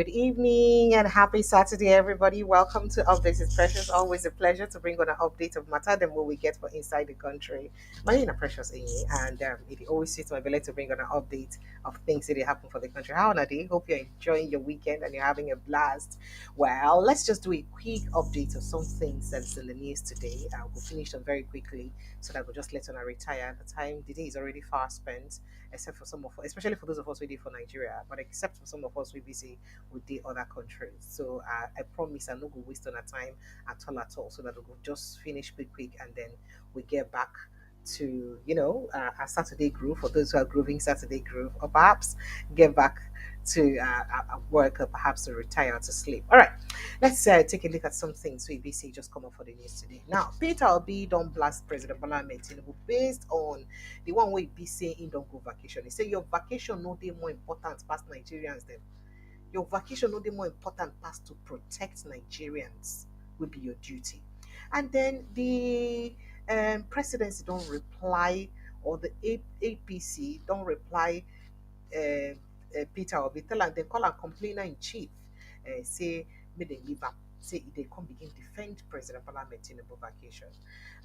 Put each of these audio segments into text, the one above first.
Good evening and happy Saturday, everybody. Welcome to Updates is Precious. Always a pleasure to bring on an update of matter than what we get for inside the country. My name is Precious Amy, and it always fits my belly to bring on an update of things that happen for the country. How are you? Hope you're enjoying your weekend and you're having a blast. Well, let's just do a quick update of some things that's in the news today. We'll finish them very quickly so that we'll just let on retire. The day is already far spent except for some of us, especially for those of us who did for Nigeria, but except for some of us we busy with the other countries. So I promise I'm not going to waste on our time at all, so that we'll just finish quick and then we get back to our Saturday groove for those who are grooving Saturday groove, or perhaps get back to work, or perhaps to retire or to sleep. All right, let's take a look at some things so ABC just come up for the news today. Now, Peter Obi don't blast President Bola Ahmed Tinubu based on the one way be saying he don't go vacation. He say your vacation no dey more important past Nigerians them. Your vacation no dey more important past to protect Nigerians will be your duty. And then the presidency don't reply, or the APC don't reply Peter Obi tell am dem call am complainer in chief, say make dem leave am, say e dey come begin defend President Bola Ahmed Tinubu vacation.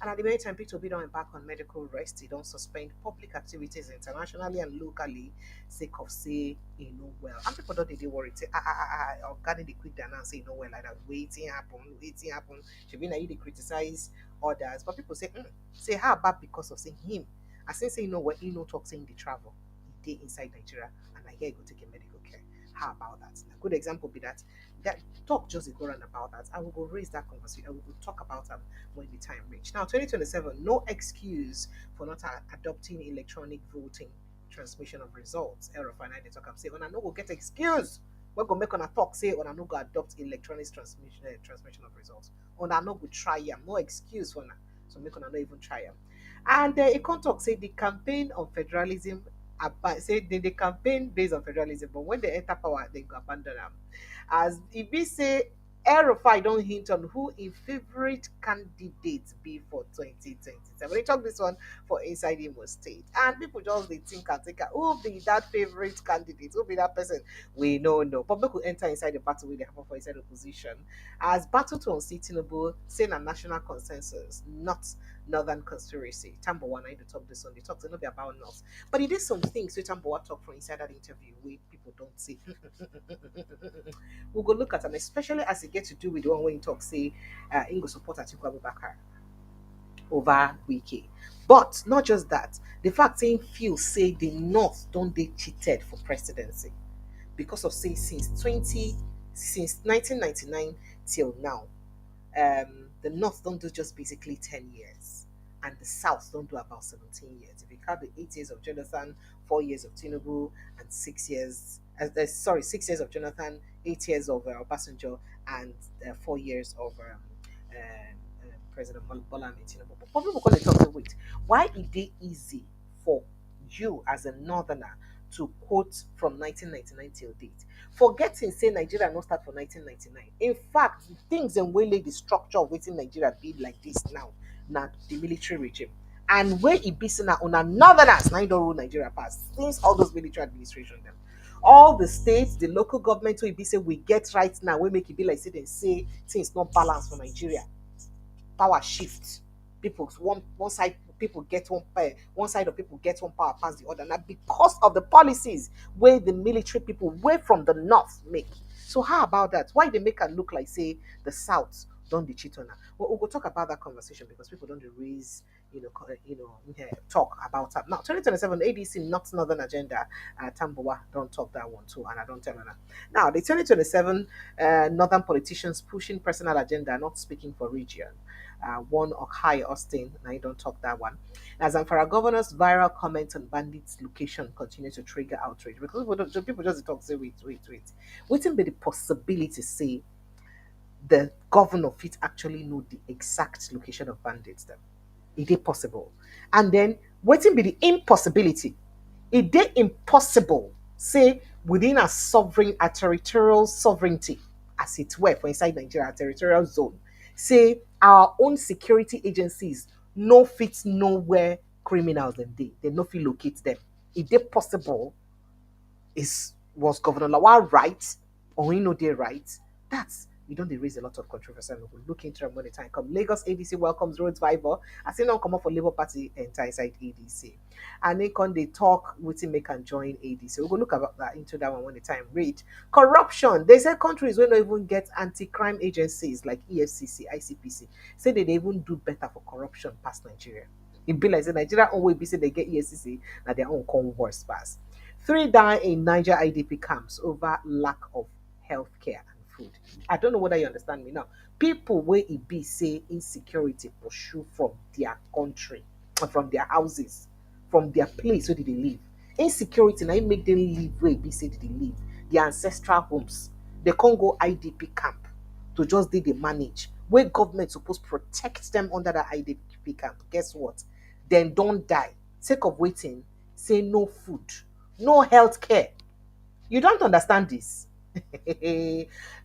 And at the very time, Peter Obi don embark on medical rest. He don suspend public activities internationally and locally sake of say e no well. And people don dey worried say oga dey quick dey announce say e no well like that. Wetin happen? Shebi na you dey criticize others, but people say say how about because of say him, as im say e no well, e no talk say im dey travel, e dey inside Nigeria, and na here e go take a medical care. How about that? A good example be that talk just go on about that. I will go raise that conversation. I will go talk about them when the time reach. Now, 2027, no excuse for not adopting electronic voting transmission of results. El-Rufai they talk am say, "Una no go get excuse. We go make una talk say una no go adopt electronic transmission of results. Una no go try am. No excuse for una. So make una no even try am." And e come talk say the campaign on federalism say they campaign based on federalism, but when they enter power, they go abandon them. As if we say El-Rufai don't hint on who in favorite candidate be for 2027. They talk this one for inside Imo State. And people just they think and think, who be that favorite candidate? Who be that person? We don't know. But people enter inside the battle with the happen for inside opposition. As battle to unseat Tinubu, saying a national consensus, not northern conspiracy. Tambuwal and I talk this one. They talk to not be about North. But he did some things which Tambuwal talk from inside that interview where people don't say. We'll go look at them, especially as it gets to do with the one when you talk, say, Ingo support Atiku Abubakar over Wike. But not just that, the fact saying few say the North don't they cheated for presidency because of say since 1999 till now, the North don't do just basically 10 years, and the South don't do about 17 years. If you count the 8 years of Jonathan, 4 years of Tinubu, and 6 years, 6 years of Jonathan, 8 years of Obasanjo, and 4 years of President Bola Ahmed Tinubu. But people call it talk, wait, why is it easy for you as a northerner to quote from 1999 till date? Forgetting say Nigeria not start for 1999. In fact, things and way the structure of waiting Nigeria be like this now, not the military regime. And where it be now on northerners, now you don't rule Nigeria past since all those military administration them. All the states, the local government, so it be say we get right now, we make it be like say things not balanced for Nigeria. Power shift. People one side people get one side of people get one power past the other. Now because of the policies where the military people way from the north make. So how about that? Why they make it look like say the south don't they cheat on her? Well, we'll talk about that conversation because people don't raise talk about that. Now 2027 ADC not Northern Agenda. Tambuwal don't talk that one too, and I don't tell her that. Now the 2027 Northern politicians pushing personal agenda, not speaking for region. One or high Austin. Now you don't talk that one. As Zamfara governor's viral comment on bandits' location continue to trigger outrage because people just talk say wait. Waiting be the possibility say the governor fit actually know the exact location of bandits them. It is possible. And then waiting be the impossibility. It is impossible, say within a territorial sovereignty, as it were, for inside Nigeria, territorial zone, say our own security agencies no fit know where criminals them they no fit locate them. It is possible. Is was Governor Lawal right? or you know they're right, that's we don't dey raise a lot of controversy and we go look into am when the time come. Lagos ADC welcomes road viber. I say no come up for Labour Party enter inside ADC. And then come they talk wetin make am join ADC. We go look about that into that one when the time reach. Corruption. They say countries wey no even get anti-crime agencies like EFCC, ICPC, say they dey even do better for corruption past Nigeria. E be like say Nigeria own way be say they get EFCC, na their own come worse pass. Three die in Niger IDP camps over lack of healthcare and food. I don't know whether you understand me now. People where it be say insecurity pursue from their country, from their houses, from their place where did they live. Insecurity now it make them live where it be say did they live. Their ancestral homes. They can't go IDP camp to just did they manage. Where government supposed protect them under the IDP camp. Guess what? Then don't die. Sake of waiting, say no food, no health care. You don't understand this.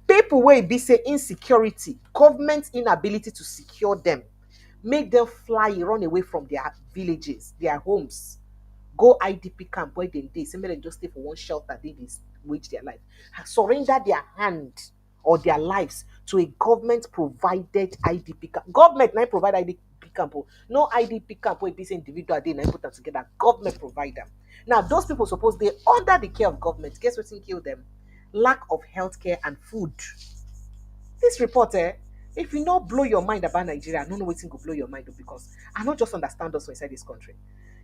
People wey be say insecurity, government inability to secure them, make them fly run away from their villages, their homes, go IDP camp where dem dey, say make dem just stay for one shelter, they dey wage their life, surrender their hand or their lives to a government provided IDP camp. Government na provide IDP camp, oh. No IDP camp wey be say individual dey na put am together. Government provide them. Now those people suppose dey under the care of government. Guess wetin kill them? Lack of healthcare and food. This report, if you not blow your mind about Nigeria, I don't know wetin go blow your mind though, because I not just understand us for inside this country.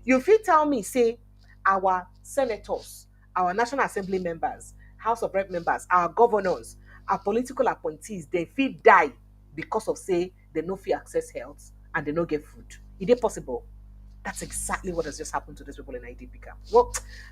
You fit tell me, say, our senators, our National Assembly members, House of Rep members, our governors, our political appointees, they fit die because of say they no fit access health and they no get food. Is it possible? That's exactly what has just happened to these people in IDP camp. Well,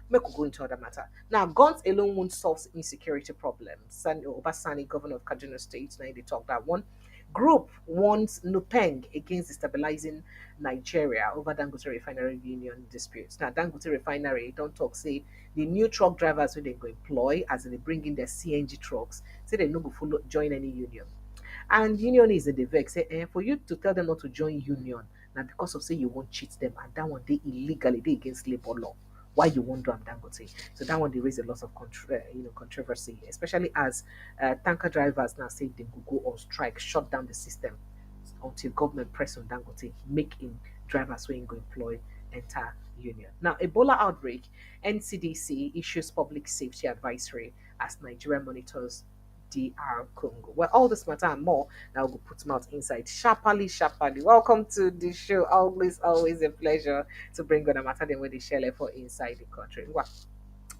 make we go into other matter. Now, guns alone won't solve insecurity problems. Sani Obasani, governor of Kaduna State, now they talk that one. Group wants Nupeng against destabilizing Nigeria over Dangote Refinery Union disputes. Now, Dangote Refinery, don't talk, say the new truck drivers who they go employ as they bring in their CNG trucks, say they no go follow join any union. And union is in the vex. Say, for you to tell them not to join union, now because of say you won't cheat them, and that one they illegally they against labor law. Why you won't do am Dangote? So that one they raise a lot of controversy, especially as tanker drivers now say they could go on strike, shut down the system until government press on Dangote, making drivers who ain't go employ enter union. Now, Ebola outbreak, NCDC issues public safety advisory as Nigeria monitors DR Congo. Well, all this matter and more, now we'll put mouth inside. Sharply, sharply. Welcome to the show. Always a pleasure to bring on a matter then when they share for inside the country. Well,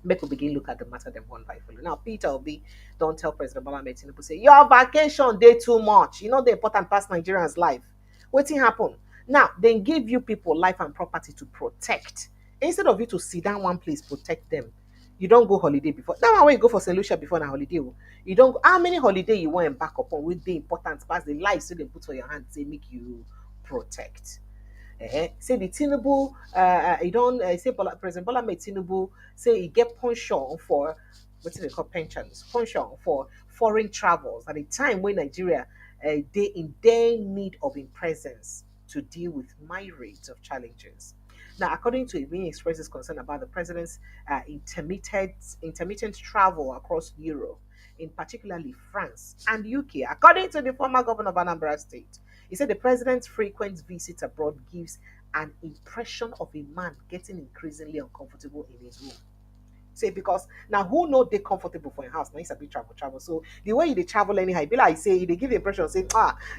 make we begin look at the matter them one by one. Now, Peter Obi don't tell President Bola Ahmed Tinubu say your vacation day too much. You know the important past Nigerians' life. Wetin happen? Now, they give you people life and property to protect. Instead of you to sit down one place, protect them. You don't go holiday before. That one way you go for St. Lucia before na holiday. Oh. You don't. How many holiday you want back upon with the important past the life so they put for your hand say make you protect. Say the Tinubu, you don't say President Bola Ahmed Tinubu say he get pension for what they call pensions, pension for foreign travels at a time when Nigeria they in their need of in presence to deal with myriads of challenges. Now, according to it, being expresses concern about the president's intermittent travel across Europe, in particularly France and UK. According to the former governor of Anambra State, he said the president's frequent visits abroad gives an impression of a man getting increasingly uncomfortable in his home. Say because now who know they comfortable for your house? Now it's a bit travel. So the way they travel anyhow, be like say they give the impression say,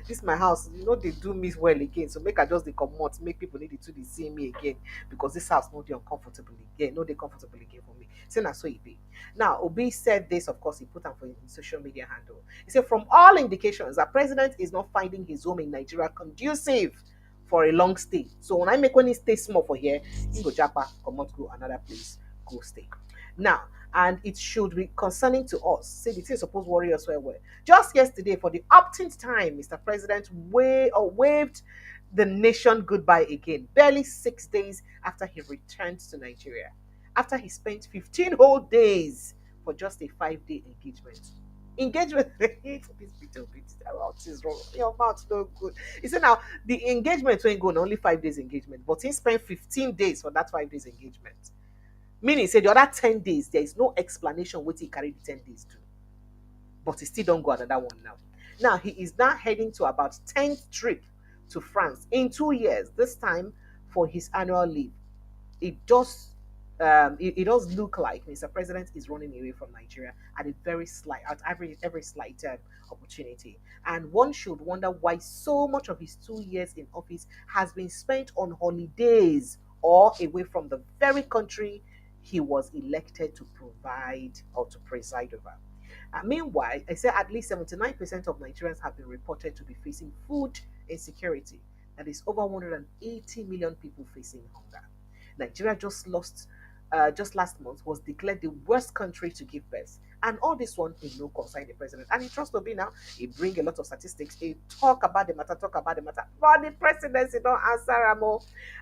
this is my house, they do me well again. So make I just they come out, make people need to see me again because this house not they uncomfortable again, no they comfortable again for me. Say now so it be. Now Obi said this, of course, he put on for his social media handle. He said, from all indications, the president is not finding his home in Nigeria conducive for a long stay. So when he stay small for here, he go japa, come out go another place, go stay. Now, and it should be concerning to us. Say the thing supposed worry us well. Just yesterday, for the umpteenth time, Mr. President waved the nation goodbye again, barely 6 days after he returned to Nigeria. After he spent 15 whole days for just a 5-day engagement. Engagement, your mouth no good. He said now the engagement ain't going only 5 days engagement, but he spent 15 days for that 5 days engagement. Meaning, say the other 10 days, there is no explanation what he carried the 10 days to. but he still don't go another one now. Now he is now heading to about 10th trip to France in 2 years, this time for his annual leave. It does look like Mr. President is running away from Nigeria at a very slight, at every slight opportunity. And one should wonder why so much of his 2 years in office has been spent on holidays or away from the very country he was elected to provide or to preside over. Meanwhile, I say at least 79% of Nigerians have been reported to be facing food insecurity. That is over 180 million people facing hunger. Nigeria just last month, was declared the worst country to give birth. And all this one is no concern the president. And he trusts to be now, he bring a lot of statistics, he talk about the matter. But the presidency don't answer him.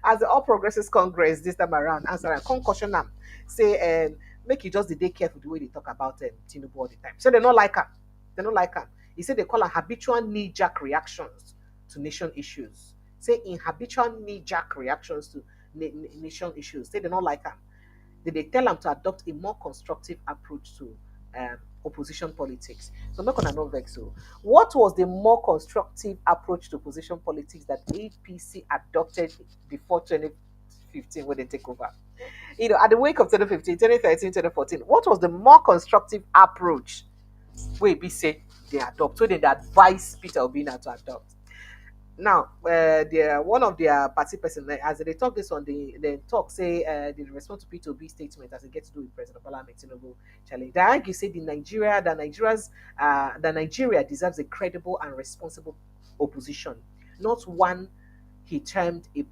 As the All Progressives Congress this time around, answer and concussion them. Say, make you just the day careful the way they talk about Tinubu all the time. So they don't like him. They don't like him. He said they call them habitual knee-jerk reactions to nation issues. Say in habitual knee-jerk reactions to nation issues. Say they don't like him. They tell them to adopt a more constructive approach to opposition politics. So I'm not gonna know vex. So what was the more constructive approach to opposition politics that APC adopted before 2015 when they take over? At the wake of 2015, 2013, 2014, what was the more constructive approach where be say they adopt? So they advise Peter Obi to adopt. Now, one of their party person, as they talk this on the talk, say they respond to Peter Obi statement as it gets to do with President Bola Ahmed Tinubu challenge. They argue say that Nigeria deserves a credible and responsible opposition, not one they termed a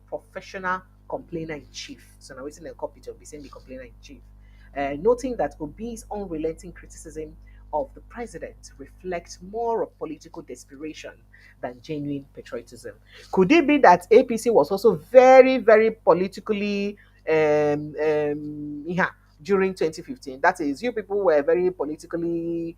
professional complainer in chief. So now it's in the copy to be saying the complainer in chief, noting that Obi's unrelenting criticism of the president reflects more of political desperation than genuine patriotism. Could it be that APC was also very, very politically, yeah, during 2015? That is, you people were very politically,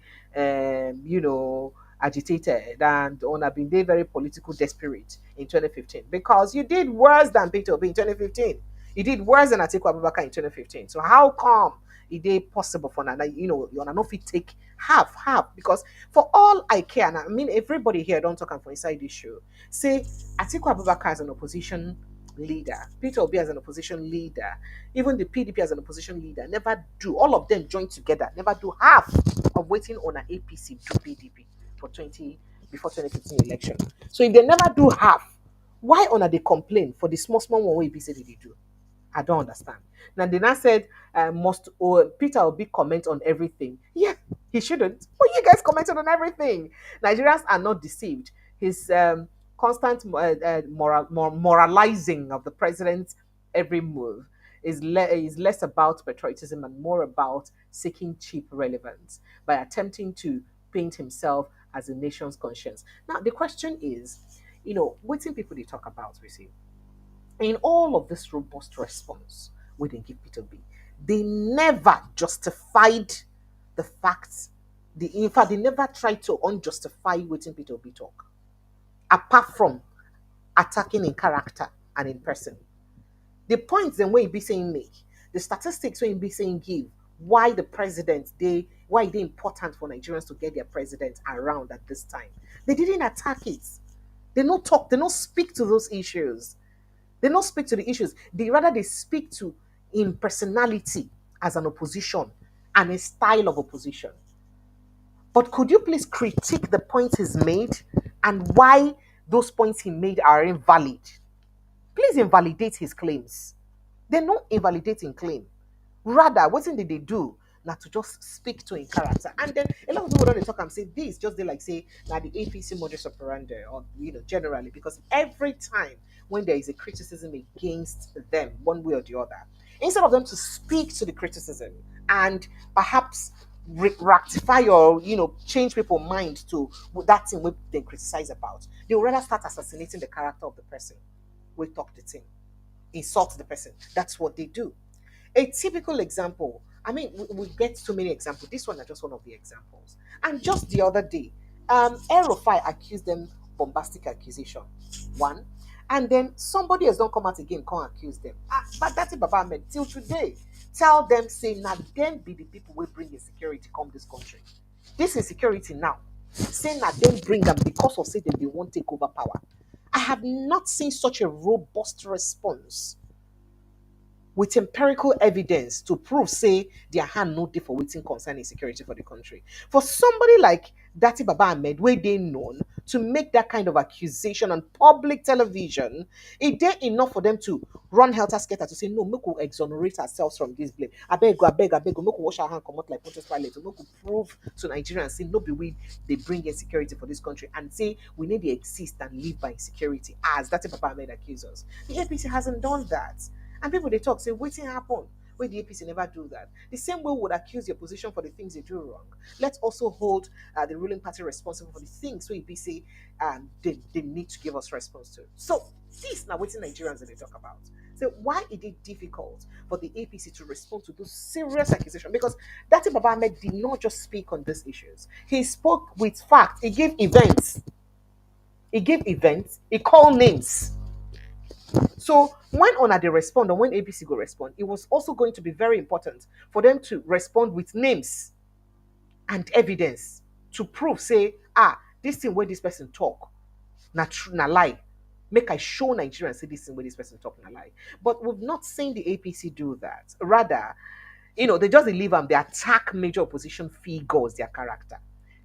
agitated and on have been very political desperate in 2015 because you did worse than Peter Obi in 2015. You did worse than Atiku Abubakar in 2015. So how come it is possible for now, you're not fit take half because for all I care, and I mean everybody here don't talk for inside this show. Say Atiku Abubakar as an opposition leader, Peter Obi as an opposition leader, even the PDP as an opposition leader, never do all of them join together, never do half of waiting on an APC to PDP for before 2015 election. So if they never do half, why on they complain for the small one way APC did they do? I don't understand. Now, they now said, must Peter Obi comment on everything? Yeah, he shouldn't. But you guys commented on everything. Nigerians are not deceived. His constant moralizing of the president's every move is less about patriotism and more about seeking cheap relevance by attempting to paint himself as the nation's conscience. Now, the question is, what do people they talk about, we see? In all of this robust response we didn't give Peter B, they never justified the facts. In fact, they never tried to unjustify what Peter B talk, apart from attacking in character and in person. The points then where be saying make, the statistics where be saying give, why the president why they important for Nigerians to get their president around at this time. They didn't attack it. They don't talk. They don't speak to those issues. They don't speak to the issues. They speak to in personality as an opposition and a style of opposition. But could you please critique the points he's made and why those points he made are invalid? Please invalidate his claims. They're not invalidating claim. Rather, what did they do? Now to just speak to in character. And then a lot of people don't talk and say this, just they like say now the APC modus operandi or generally, because every time when there is a criticism against them, one way or the other, instead of them to speak to the criticism and perhaps rectify or change people's mind to that thing they criticize about, they will rather start assassinating the character of the person. We talk the thing, insult the person. That's what they do. A typical example, I mean, we get so many examples. This one is just one of the examples. And just the other day, El-Rufai accused them bombastic accusation. One, And then somebody has not come out again, can't accuse them. But that's it, Baba Ahmed. Till today, tell them, say, now them be the people will bring insecurity come this country. This insecurity now, say now them bring them because of say that they won't take over power. I have not seen such a robust response with empirical evidence to prove say their hand no dey for waiting concerning security for the country. For somebody like Dati Baba Ahmed, where they known to make that kind of accusation on public television, it dey enough for them to run helter skelter to say no, make we exonerate ourselves from this blame. I beg, make we wash our hand, come out like Pontius Pilate, make we prove to Nigerians say no be we they bring insecurity for this country and say we need to exist and live by insecurity as Dati Baba Ahmed accused us. The APC hasn't done that. And people they talk, say, waiting happen. Where the APC never do that. The same way we would accuse the opposition for the things they do wrong. Let's also hold the ruling party responsible for the things so APC they need to give us response to. So this now waiting Nigerians that they talk about. So why is it difficult for the APC to respond to those serious accusations? Because Dati Baba Ahmed did not just speak on these issues. He spoke with facts. He gave events. He gave events. He called names. So when ONA they respond or when ABC go respond, it was also going to be very important for them to respond with names and evidence to prove, say, this thing where this person talk, na true, na lie. Make I show Nigerians say this thing where this person talk, na lie. But we've not seen the APC do that. Rather, they just leave them, they attack major opposition figures, their character.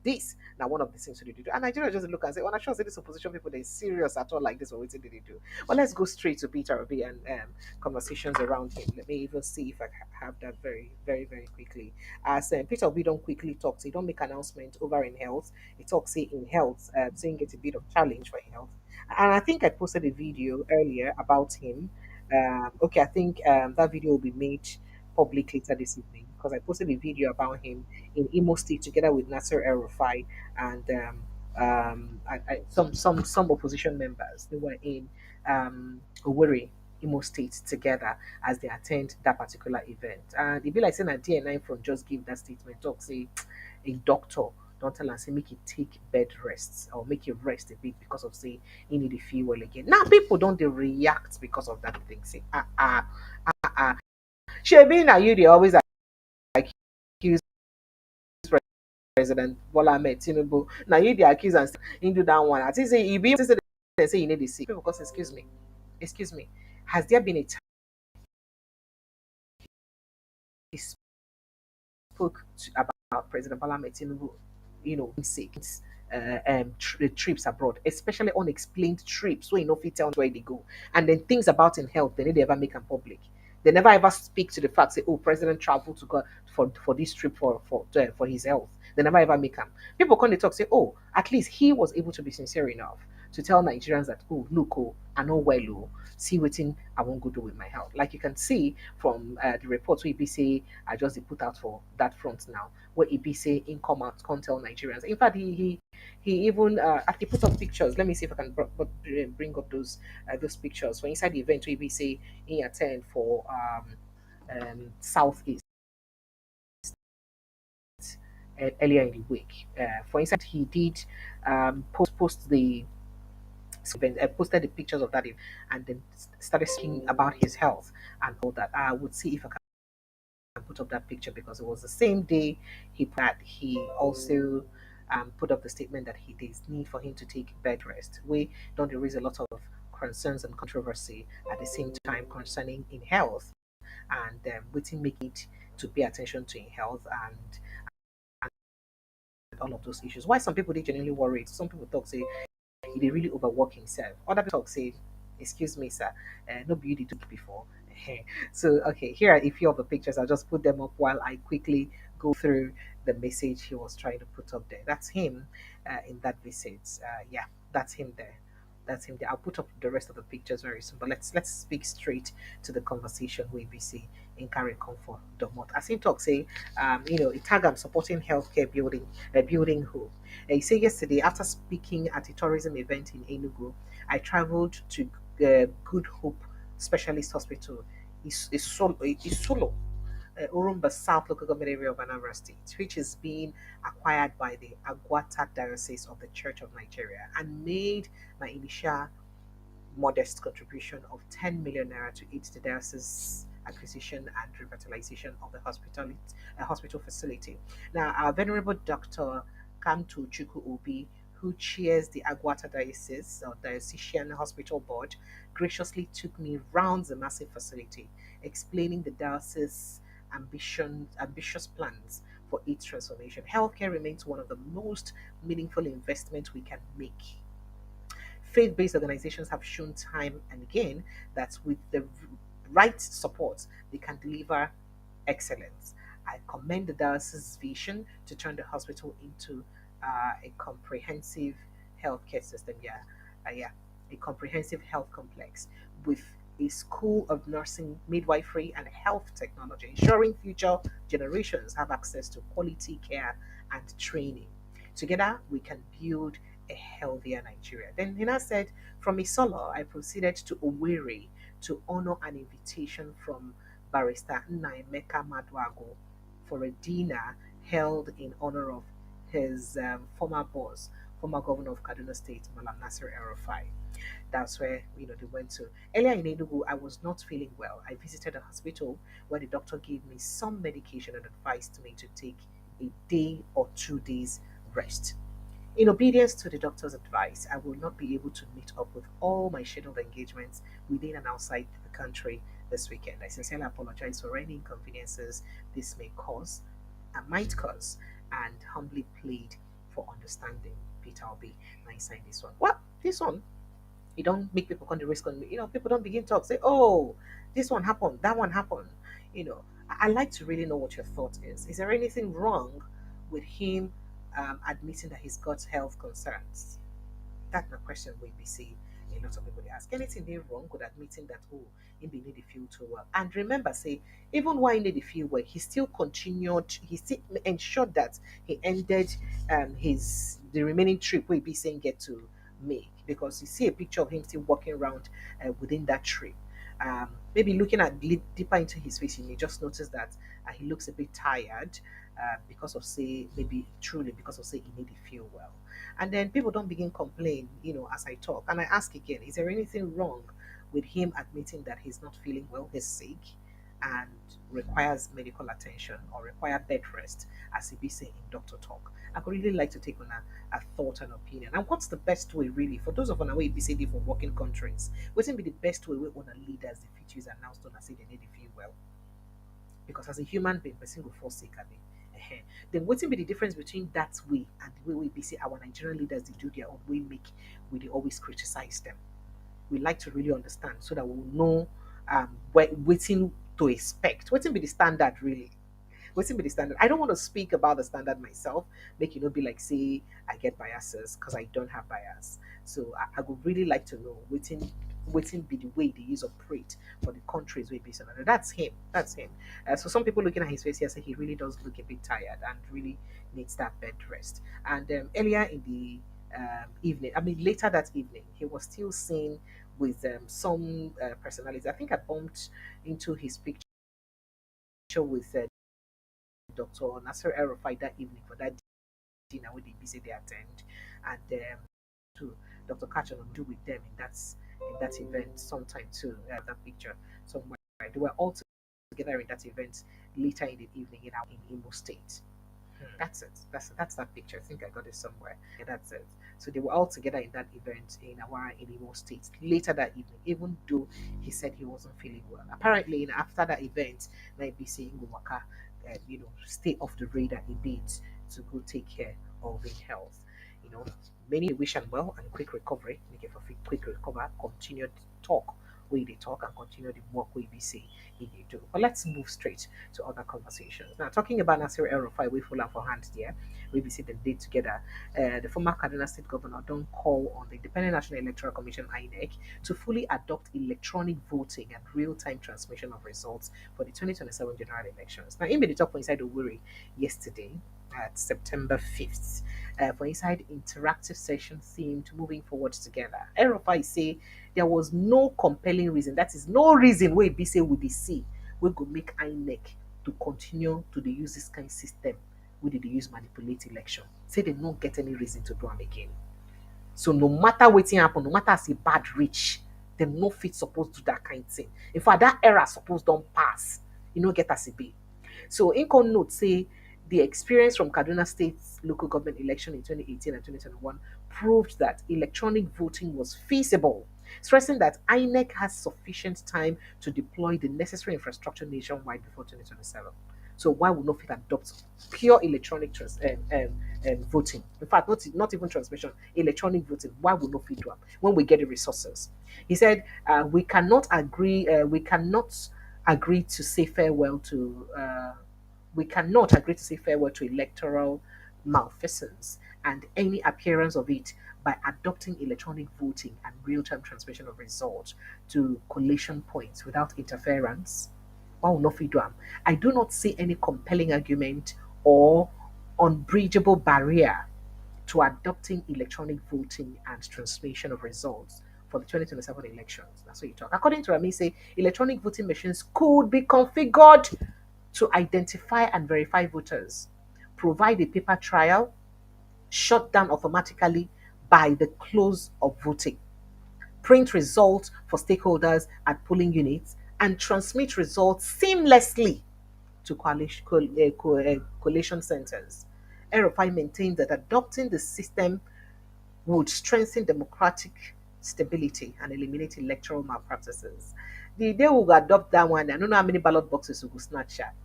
This now one of the things that they do. And Nigeria just look and say, I'm sure say this opposition people they're serious at all like this, or what did they do? But let's go straight to Peter Obi and conversations around him. Let me even see if I have that very, very, very quickly. As Peter Obi don't quickly talk, so he don't make announcement over in health. He talks say in health, saying it's a bit of challenge for health. And I think I posted a video earlier about him. Okay, I think that video will be made public later this evening because I posted a video about him in Imo State together with Nasser El-Rufai and some opposition members. They were in Owerri, Imo State together as they attend that particular event. And it be like saying a DNI from just give that statement talk say a doctor don't tell and say make it take bed rests or make you rest a bit because of say you need to feel well again. Now people don't they react because of that thing. Say Shebi na you they always accuse President Bola Ahmed Tinubu. Now you they accuse and do that one. I think say you be say they say you need to see because excuse me, has there been a time he spoke about President Bola Ahmed Tinubu, sick, trips abroad, especially unexplained trips where you know fit tell where they go, and then things about in health they need to ever make them public. They never ever speak to the fact say, oh, president traveled to go for this trip for his health. They never ever make them. People come they talk say, oh, at least he was able to be sincere enough to tell Nigerians that, oh, look, oh, I know well, oh, see what thing I won't go do with my health. Like you can see from the reports where EBC I just put out for that front now, where EBC in come out can't tell Nigerians. In fact, he even actually put up pictures. Let me see if I can bring up those pictures. For inside the event, where EBC in attend for Southeast earlier in the week. For instance, he did post the event, posted the pictures of that and then started speaking about his health and all that. I would see if I can put up that picture because it was the same day he also put up the statement that he there's need for him to take bed rest. We don't raise a lot of concerns and controversy at the same time concerning in health and waiting make it to pay attention to in health and all of those issues. Why some people they genuinely worried. Some people talk say he really overwork himself. Other people talk say, excuse me, sir, no beauty to before. So okay, here are a few of the pictures. I'll just put them up while I quickly go through the message he was trying to put up there. That's him in that visit. Yeah, that's him there. That's him there. I'll put up the rest of the pictures very soon. But let's speak straight to the conversation with BC in Carry Comfort Domot. As he talks, say, Itagam supporting healthcare building hope. He said yesterday after speaking at a tourism event in Enugu, I traveled to Good Hope Specialist Hospital. It's solo Urumba South Local Government Area of Anambra State, which is being acquired by the Agwata Diocese of the Church of Nigeria, and made my initial modest contribution of 10 million naira to aid the diocese acquisition and revitalization of the hospital facility. Now, our venerable Dr. Kamtu Chuku Obi, who chairs the Aguata Diocese or Diocesan Hospital Board, graciously took me round the massive facility, explaining the diocese ambitious plans for its transformation. Healthcare remains one of the most meaningful investments we can make. Faith-based organizations have shown time and again that with the right support, they can deliver excellence. I commend the diocese's vision to turn the hospital into a comprehensive healthcare system. Yeah, a comprehensive health complex with a school of nursing, midwifery, and health technology, ensuring future generations have access to quality care and training. Together, we can build a healthier Nigeria. Then Hina said, from Isolo, I proceeded to Owerri to honor an invitation from Barrister Nnaemeka Maduago for a dinner held in honor of his former boss, former governor of Kaduna State, Malam Nasir El-Rufai. That's where they went to. Earlier in Enugu, I was not feeling well. I visited a hospital where the doctor gave me some medication and advised me to take a day or 2 days rest. In obedience to the doctor's advice, I will not be able to meet up with all my scheduled engagements within and outside the country this weekend. I sincerely apologize for any inconveniences this may cause and might cause, and humbly plead for understanding. Peter Obi, I signed this one. What? This one? You don't make people come to risk on me. People don't begin talk, say, oh, this one happened, that one happened. I like to really know what your thought is. Is there anything wrong with him admitting that he's got health concerns? That's the question we be see a lot of people dey ask. Anything they wrong with admitting that, oh, he be need to feel too well? And remember, say, even while he need to feel well, he still continued, he still ensured that he ended his the remaining trip where he be saying get to make, because you see a picture of him still walking around within that trip. Maybe looking at deeper into his face, you may just notice that he looks a bit tired because of, say, maybe truly because of, say, he need to feel well. And then people don't begin complain, as I talk. And I ask again, is there anything wrong with him admitting that he's not feeling well, he's sick, and requires medical attention or require bed rest, as he be saying in doctor talk? I could really like to take on a thought and opinion. And what's the best way, really, for those of us way be say for working countries? What's be the best way we want to lead as the features announced on say they need to feel well? Because as a human being, person will fall sick, abi. Then what will be the difference between that way and the way we be say our Nigerian leaders they do their own way make we they always criticize them? We like to really understand so that we'll know waiting to expect. What will be the standard really? What's be the standard? I don't want to speak about the standard myself, make be like say I get biases because I don't have bias. So I would really like to know waiting be the way they use operate for the countries we based on. And that's him. That's him. So some people looking at his face here say he really does look a bit tired and really needs that bed rest. And earlier in the evening, I mean later that evening, he was still seen with some personalities. I think I bumped into his picture with Dr. Nasser El-Rufai that evening for that dinner where they busy they attend, and to Dr. Kachan do with them in that event sometime too. That picture somewhere. They were all together in that event later in the evening in Imo State. That's it. That's that picture. I think I got it somewhere. Yeah, that's it. So they were all together in that event in Awara in Imo State later that evening, even though he said he wasn't feeling well. Apparently, after that event, might be saying Waka, stay off the radar a bit to go take care of his health. You know, many wish him well and quick recovery. Make it for quick recover. Continue to talk where they talk and continue the work where we say he they do. But let's move straight to other conversations. Now, talking about Nasir El-Rufai, we full for hand there. We see them did together. The former Kaduna State Governor don't call on the Independent National Electoral Commission (INEC) to fully adopt electronic voting and real-time transmission of results for the 2027 general elections. Now, in the talk for inside Owerri yesterday at September 5th for inside interactive session themed moving forward together. El-Rufai say there was no compelling reason, that is no reason where be say we be see we go make INEC to continue to dey use this kind of system wey dey use manipulate election. Say they don't get any reason to do am again. So no matter wetin happen, no matter as e bad reach, Dem no fit suppose do that kind thing. In fact, that era suppose don't pass. You know, get as e be. So in con note say the experience from Kaduna State's local government election in 2018 and 2021 proved that electronic voting was feasible, stressing that INEC has sufficient time to deploy the necessary infrastructure nationwide before 2027. So why would not fit adopt pure electronic voting? In fact, not even transmission, electronic voting. Why would not fit do am when we get the resources? He said, we cannot agree to say farewell to we cannot agree to say farewell to electoral malfeasance and any appearance of it by adopting electronic voting and real-time transmission of results to collation points without interference. Why will not do am? I do not see any compelling argument or unbridgeable barrier to adopting electronic voting and transmission of results for the 2027 elections. That's what you talk. According to Rami, say electronic voting machines could be configured to identify and verify voters, provide a paper trail, shut down automatically by the close of voting, print results for stakeholders at polling units, and transmit results seamlessly to collation centers. El-Rufai maintained that adopting the system would strengthen democratic stability and eliminate electoral malpractices. The day we go adopt that one, I don't know how many ballot boxes we will snatch at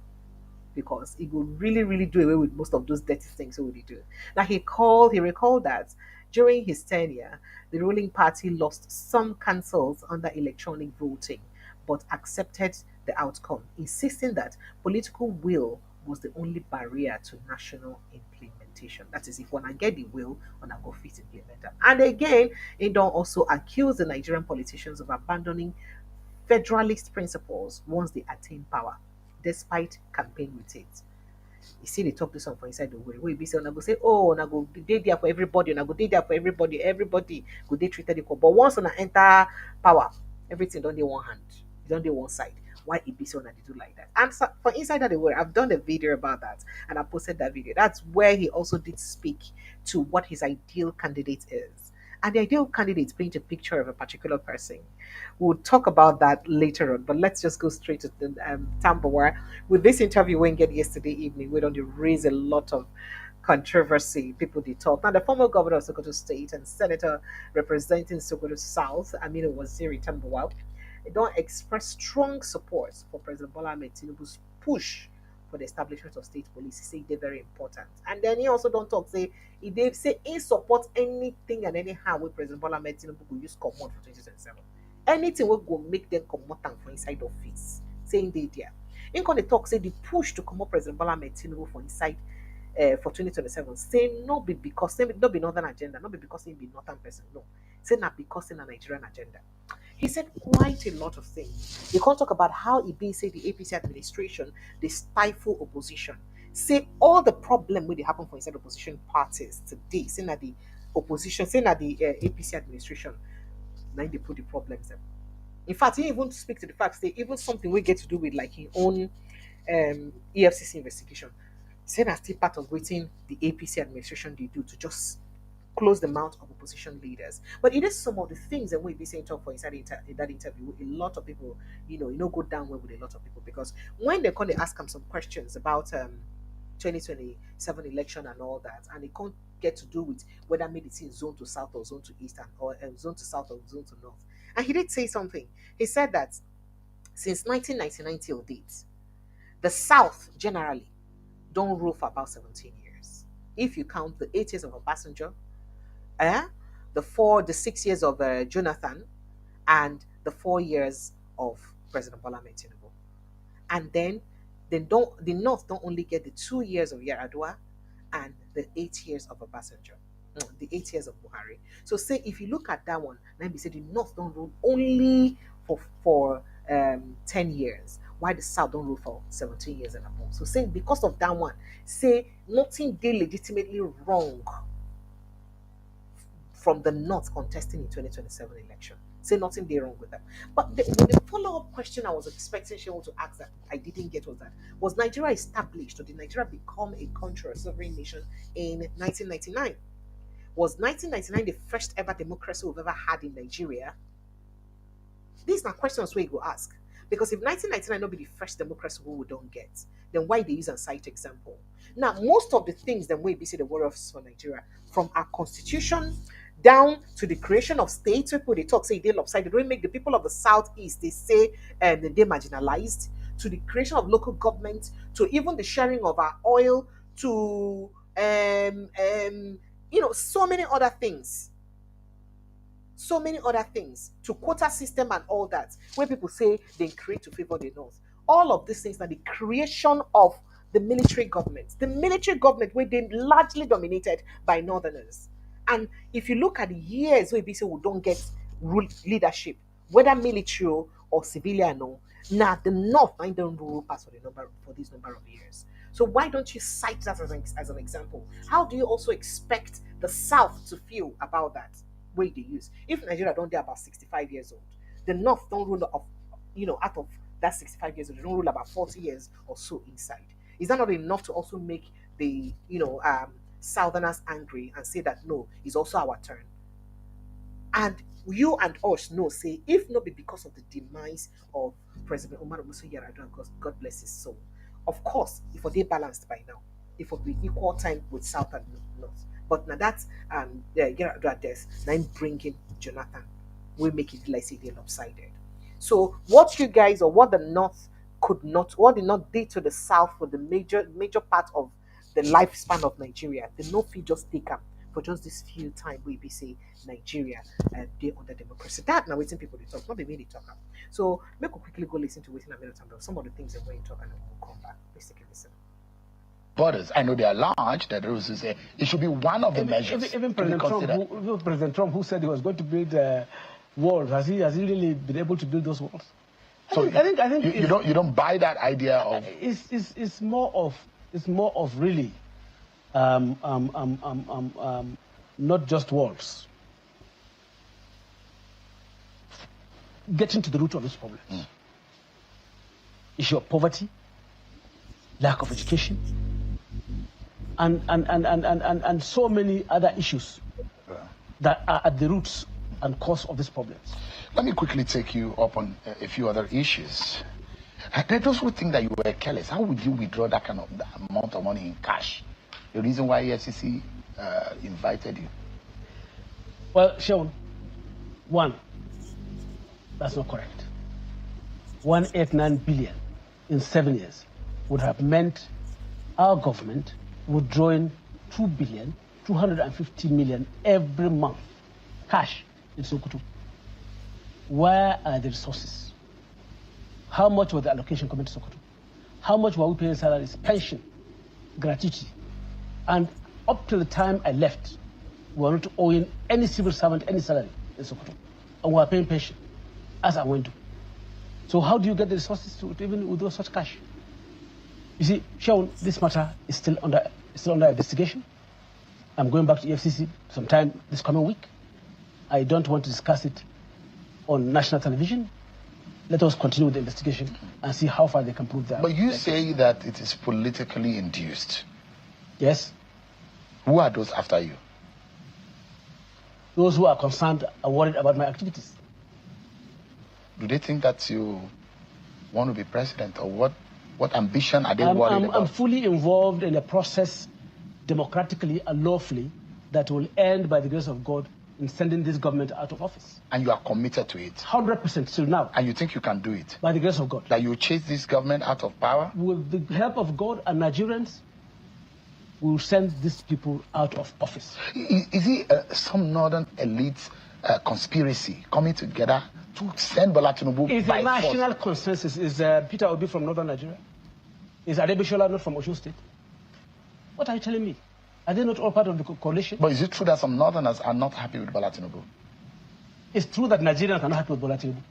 because it will really, really do away with most of those dirty things we do. Now he recalled that during his tenure, the ruling party lost some councils under electronic voting, but accepted the outcome, insisting that political will was the only barrier to national implementation. That is, if one get the will, one go fit implement it. And again, he don't also accuse the Nigerian politicians of abandoning federalist principles once they attain power, despite campaign with it. You see, they talk this one for inside the way. Where be say, go say, oh, na go dey there for everybody, na go dey there for everybody, everybody go dey treated equal. But once on enter power, everything don't dey one hand, it don't dey one side. Why it be so na they do like that? And so, for inside of the way, I've done a video about that, and I posted that video. That's where he also did speak to what his ideal candidate is. And the ideal candidate paint a picture of a particular person. We'll talk about that later on, but let's just go straight to the Tambuwal. With this interview we get yesterday evening, we don't raise a lot of controversy. People did talk. Now, the former governor of Sokoto State and senator representing Sokoto South, Aminu Waziri Tambuwal, don't express strong support for President Bola Ahmed Tinubu's push for the establishment of state police. He say they're very important. And then he also don't talk, say, he say he support anything and anyhow with President Bola Ahmed Tinubu will use command for 2027. Anything will go make them come out for inside office. Saying they there. In con talk say the push to come up President Bola Ahmed Tinubu for inside for 2027. Say not be because say not be northern agenda, not be because he be northern person. No. Say not because in a Nigerian agenda. He said quite a lot of things. You can't talk about how it be say the APC administration they stifle opposition. Say all the problem when they happen for inside opposition parties today. Say that the opposition, say that the APC administration, now they put the problems there. In fact, he even speak to the fact that even something we get to do with like his own EFCC investigation. Say that's still part of waiting the APC administration they do to just close the mouth of opposition leaders. But it is some of the things that we be saying talk for inside in that interview. A lot of people, go down well with a lot of people because when they come, they ask them some questions about 2027 election and all that, and they can't get to do with whether medicine zone to south or zone to east and or zone to south or zone to north. And he did say something. He said that since 1999 till date, the South generally don't rule for about 17 years. If you count the 8 years of Obasanjo, eh, the 6 years of Jonathan, and the 4 years of President Bola Ahmed Tinubu. And then the North don't only get the 2 years of Yaradua and the 8 years of Obasanjo. No, the 8 years of Buhari. So say if you look at that one, then we say the North don't rule only for 10 years, why the South don't rule for 17 years and above. So say because of that one, say nothing they legitimately wrong from the North contesting in 2027 election. Say nothing they wrong with that. But the follow-up question I was expecting she to ask that I didn't get was Nigeria established or did Nigeria become a country or sovereign nation in 1999? Was 1999 the first ever democracy we've ever had in Nigeria? These are questions we go ask. Because if 1999 not be the first democracy we don't get, then why they use a site example? Now, most of the things that we see the war of for Nigeria, from our constitution down to the creation of states, people they talk say they lopsided, they don't make the people of the southeast, they say they're marginalized, to the creation of local government, to even the sharing of our oil, to so many other things, to quota system and all that, where people say they create to favor the north. All of these things are the creation of the military government. The military government where they largely dominated by northerners. And if you look at the years where people we don't get leadership, whether military or civilian, now the north I don't rule past for this number of years. So why don't you cite that as an example? How do you also expect the south to feel about that? Way they use. If Nigeria don't get about 65 years old, the North don't rule out of that 65 years old, they don't rule about 40 years or so inside. Is that not enough to also make the Southerners angry and say that no, it's also our turn? And you and us know, say, if not be because of the demise of President Omar Musa Yar'Adua, God bless his soul, of course, if they balanced by now, if it be equal time with South and North. But now that's Yar'Adua death, now I'm bringing Jonathan, we make it like say they're lopsided. So what you guys, or what the North what the North did to the South for the major part of the lifespan of Nigeria, the North will just take up for just this few time we be say Nigeria they under democracy. That now waiting people to talk, not the way they talk up. So make we quickly go listen to waiting a minute and some of the things they're going to talk and then we'll come back. Please take a listen. Borders, I know they are large, that those who say it should be one of the measures. Even President Trump, who said he was going to build walls, has he really been able to build those walls? So I think you don't buy that idea of it's more of really not just walls. Getting to the root of this problem. Issue of poverty, lack of education, and so many other issues that are at the roots and cause of these problems. Let me quickly take you up on a few other issues. There are those who think that you were careless. How would you withdraw that kind of amount of money in cash? The reason why FCC invited you? Well, Sean, one, that's not correct. 189 billion in 7 years would have meant our government withdrawing 2,250 million every month, cash in Sokoto. Where are the resources? How much was the allocation coming to Sokoto? How much were we paying salaries, pension, gratuity? And up till the time I left, we were not owing any civil servant any salary in Sokoto. And we were paying pension as I went to. So how do you get the resources to even withdraw such cash? You see, Sean, this matter is still under investigation. I'm going back to EFCC sometime this coming week. I don't want to discuss it on national television. Let us continue with the investigation and see how far they can prove that. But you say that it is politically induced. Yes. Who are those after you? Those who are concerned and worried about my activities. Do they think that you want to be president, or what ambition are they worried about? I'm fully involved in a process, democratically and lawfully, that will end by the grace of God in sending this government out of office. And you are committed to it? 100% till now. And you think you can do it? By the grace of God. That you chase this government out of power? With the help of God and Nigerians, we will send these people out of office. Is it some northern elite conspiracy coming together to send Bola Tinubu It's by a national force? consensus. Is Peter Obi from northern Nigeria? Is Adebishola not from Osun State? What are you telling me? Are they not all part of the coalition? But is it true that some northerners are not happy with Bola Tinubu? It's true that Nigerians are not happy with Bola Tinubu.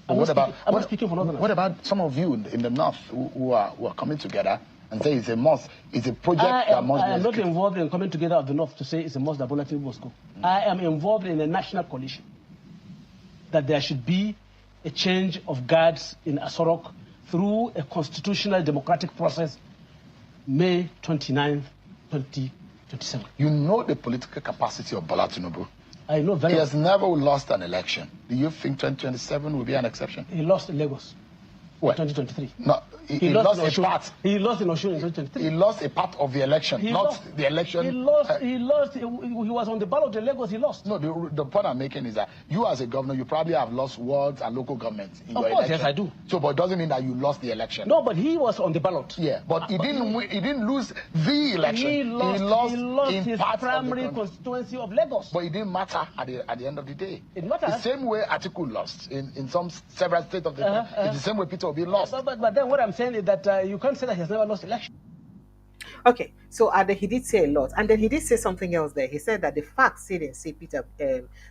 I'm not speaking for northerners. What about some of you in the north who are coming together and say it's a must, it's a project that must be I am not executed? involved in coming together of the north to say it's a must that Bola Tinubu must go. I am involved in a national coalition that there should be a change of guards in Asorok through a constitutional democratic process May 29th, 2027. You know the political capacity of Bola Tinubu. I know very He well. has never lost an election. Do you think 2027 will be an exception? He lost in Lagos What? in 2023. No, he lost a part. He lost in Osun in 2023. He lost a part of the election, the election. He lost. He lost. He was on the ballot in Lagos. He lost. No, the point I'm making is that you, as a governor, you probably have lost wards and local governments in your election. Yes, I do. So, but it doesn't mean that you lost the election. No, but he was on the ballot. Yeah, but he didn't lose the election. He lost in his primary constituency of Lagos. But it didn't matter at the end of the day. It matters. The same way Atiku lost in several states of the country. It's the same way Peter Obi lost. But then what I'm saying is that you can't say that he has never lost election. Okay, so he did say a lot, and then he did say something else there. He said that the fact say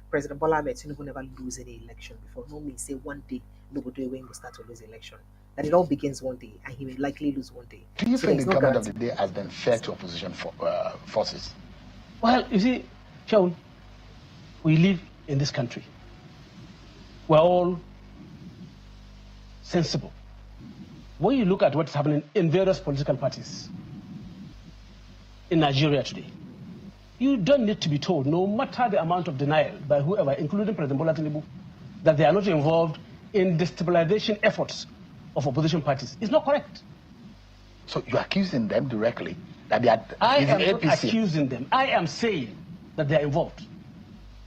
President Bola Ahmed Tinubu never lose any election before. No mean say one day nobody will start to lose election. That it all begins one day, and he will likely lose one day. Do you think the government of the day has been fair to opposition forces? Well, you see, Sean, we live in this country. We're all sensible. When you look at what's happening in various political parties in Nigeria today, you don't need to be told, no matter the amount of denial by whoever, including President Bola Tinubu, that they are not involved in destabilization efforts of opposition parties. It's not correct. So you're accusing them directly that they are I am not accusing them. I am saying that they are involved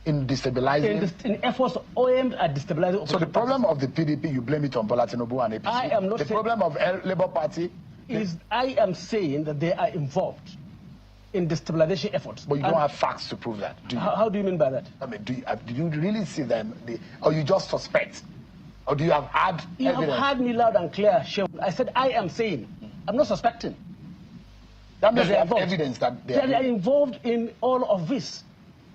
in destabilizing in efforts aimed at destabilizing. So the problem of the PDP, you blame it on Bola Tinubu and APC. I am not. The problem of Labour Party is I am saying that they are involved in destabilization efforts. But you don't have facts to prove that, do you? How do you mean by that? I mean, do you really see them, or you just suspect? Or do you have had You evidence? have heard me loud and clear, Shehu. I said I am saying. I'm not suspecting. That means they have evidence that they are involved in all of this.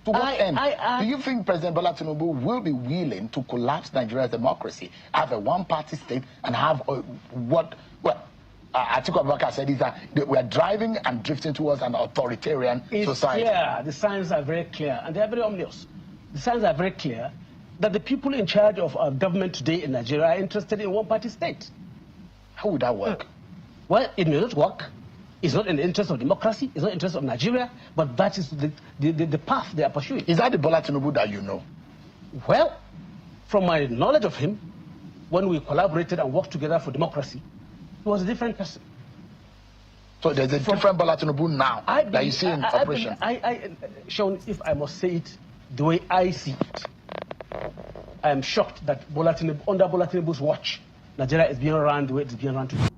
To what end? Do you think President Bola Tinubu will be willing to collapse Nigeria's democracy, have a one-party state, and have Atiku Abubakar said is that we are driving and drifting towards an authoritarian society? Yeah, the signs are very clear, and they are very ominous. The signs are very clear that the people in charge of our government today in Nigeria are interested in one-party state. How would that work? Well, it may not work. It's not in the interest of democracy. It's not in the interest of Nigeria. But that is the path they are pursuing. Is that the Bola Tinubu that you know? Well, from my knowledge of him, when we collaborated and worked together for democracy, he was a different person. So there's a different Bola Tinubu now that you see in operation? Sean, if I must say it the way I see it, I am shocked that under Bola Tinubu's watch, Nigeria is being run the way it's being run today.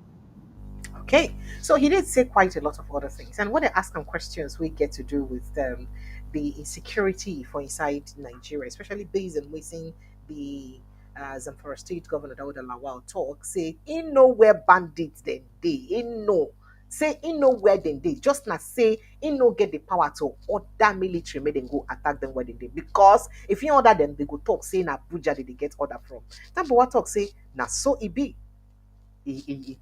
Okay, so he did say quite a lot of other things, and when I ask him questions, we get to do with the insecurity for inside Nigeria, especially based on within the Zamfara State Governor Dawood Lawal talk. Say in nowhere bandits then they in no say in nowhere then they just not say in no get the power to order military make them go attack them where they did, because if you order them they go talk say na Abuja they get order from. Tambuwal talk say na so it be. He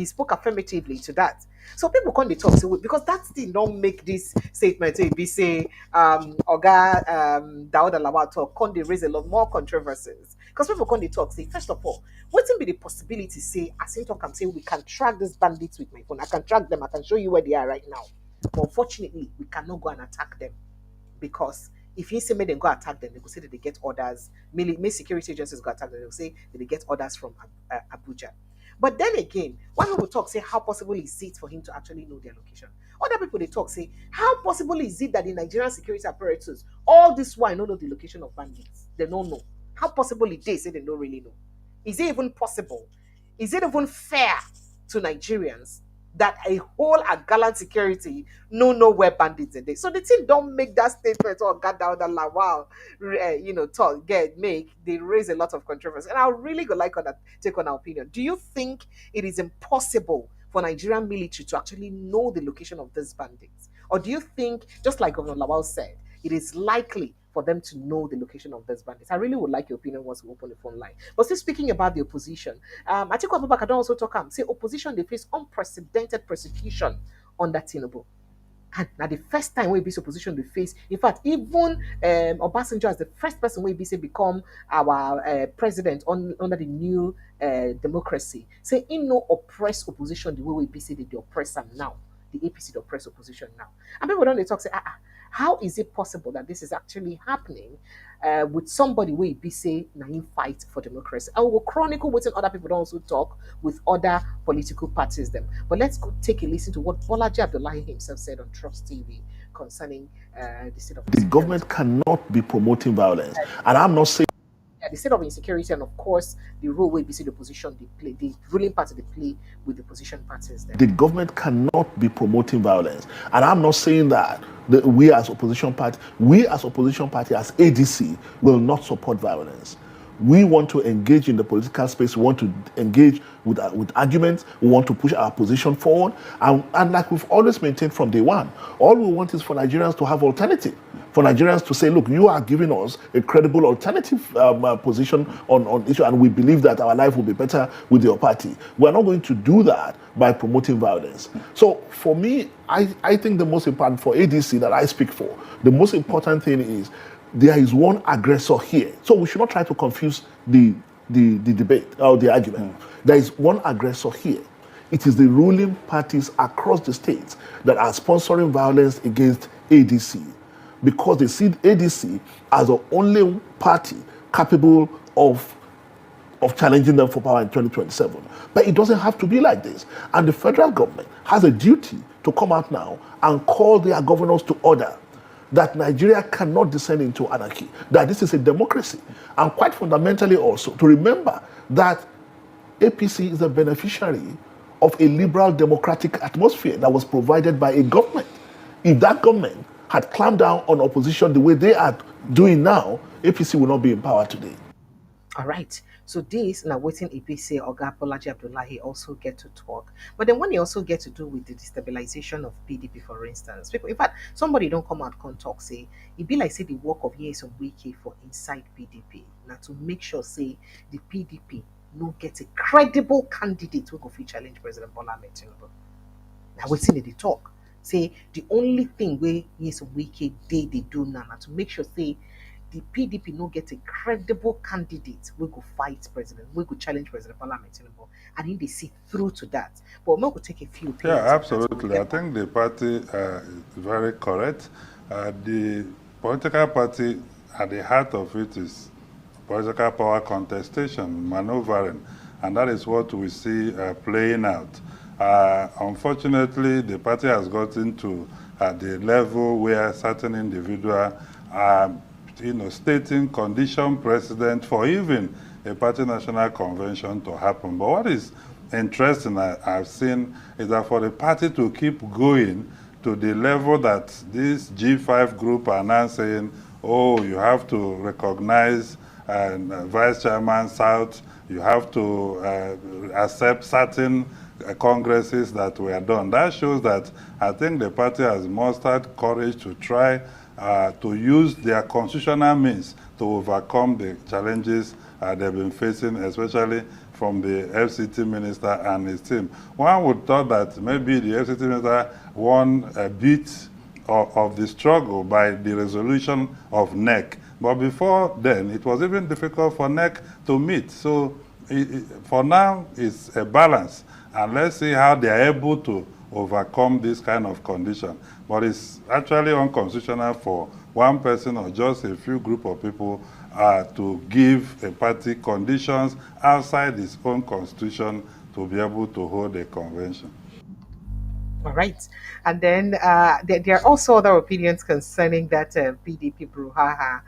spoke affirmatively to that. So people can't talk so because that thing don't make this statement to be say Oga Dawood Lawal talk can't they raise a lot more controversies, because people can't talk say first of all what will be the possibility say as in talk and say we can track these bandits with my phone, I can track them, I can show you where they are right now, but unfortunately we cannot go and attack them, because if you say make them go attack them, they will say that they get orders. May security agencies go attack them, they will say that they get orders from Abuja. But then again, when people talk, say how possible is it for him to actually know their location? Other people they talk say how possible is it that the Nigerian security apparatus all this while don't know the location of bandits? They don't know. How possible it is say they don't really know? Is it even possible? Is it even fair to Nigerians that a whole gallant security know where bandits are? So the thing don't make that statement or got down the Lawal, talk make they raise a lot of controversy, and I really go like on that take on our opinion. Do you think it is impossible for Nigerian military to actually know the location of these bandits, or do you think, just like Governor Lawal said, it is likely for them to know the location of these bandits? I really would like your opinion once we open the phone line. But still speaking about the opposition, Atiku Abubakar don't also talk say opposition they face unprecedented persecution under Tinubu. And now the first time we be opposition they face, in fact, even Obasanjo as the first person we be say become our president under the new democracy. Say in no oppress opposition the way we be say they oppress them now. The APC the oppress opposition now. And people don't they talk say How is it possible that this is actually happening with somebody where be say na him fight for democracy? I will chronicle what other people don't also talk with other political parties them. But let's go take a listen to what Bolaji Abdullahi himself said on Trust TV concerning the state of The insecurity. government cannot be promoting violence. And I'm not saying The state of insecurity, and of course the role where we see the position they play, the ruling party they play with the opposition parties there. the government cannot be promoting violence. And I'm not saying that we as opposition party, as ADC, will not support violence. We want to engage in the political space. We want to engage with arguments. We want to push our position forward. And like we've always maintained from day one, all we want is for Nigerians to have alternative. For Nigerians to say, look, you are giving us a credible alternative position on issue, and we believe that our life will be better with your party. We're not going to do that by promoting violence. So for me, I think the most important, for ADC that I speak for, the most important thing is there is one aggressor here. So we should not try to confuse the debate or the argument. There is one aggressor here. It is the ruling parties across the states that are sponsoring violence against ADC because they see ADC as the only party capable of challenging them for power in 2027. But it doesn't have to be like this. And the federal government has a duty to come out now and call their governors to order that Nigeria cannot descend into anarchy, that this is a democracy. And quite fundamentally also, to remember that APC is a beneficiary of a liberal democratic atmosphere that was provided by a government. If that government had clamped down on opposition the way they are doing now, APC will not be in power today. All right. So this now waiting APC Oga Bolaji Abdullahi also get to talk. But then when you also get to do with the destabilization of PDP, for instance, people, in fact, somebody don't come out and talk, say, it be like say the work of years of Wike for inside PDP. Now to make sure say the PDP no get a credible candidate who go fit challenge President Bola Ahmed Tinubu. Now waiting they talk. Say the only thing where yes Wike they do now to make sure say the PDP no get a credible candidate we go fight president, we go challenge President Bola Ahmed Tinubu, and then they see through to that. But we go take a few Yeah, opinions on that. absolutely. I think the party is very correct. The political party, at the heart of it, is political power contestation, maneuvering, and that is what we see playing out. Unfortunately, the party has gotten to the level where certain individuals are, stating condition precedent for even a party national convention to happen. But what is interesting I've seen is that for the party to keep going to the level that this G5 group are now saying, oh, you have to recognize Vice Chairman South, you have to accept certain congresses that were done. That shows that I think the party has mustered courage to try to use their constitutional means to overcome the challenges they've been facing, especially from the FCT minister and his team. One would thought that maybe the FCT minister won a bit of the struggle by the resolution of NEC. But before then, it was even difficult for NEC to meet. So for now, it's a balance. And let's see how they are able to overcome this kind of condition. But it's actually unconstitutional for one person or just a few group of people to give a party conditions outside its own constitution to be able to hold a convention. All right. And then there are also other opinions concerning that PDP brouhaha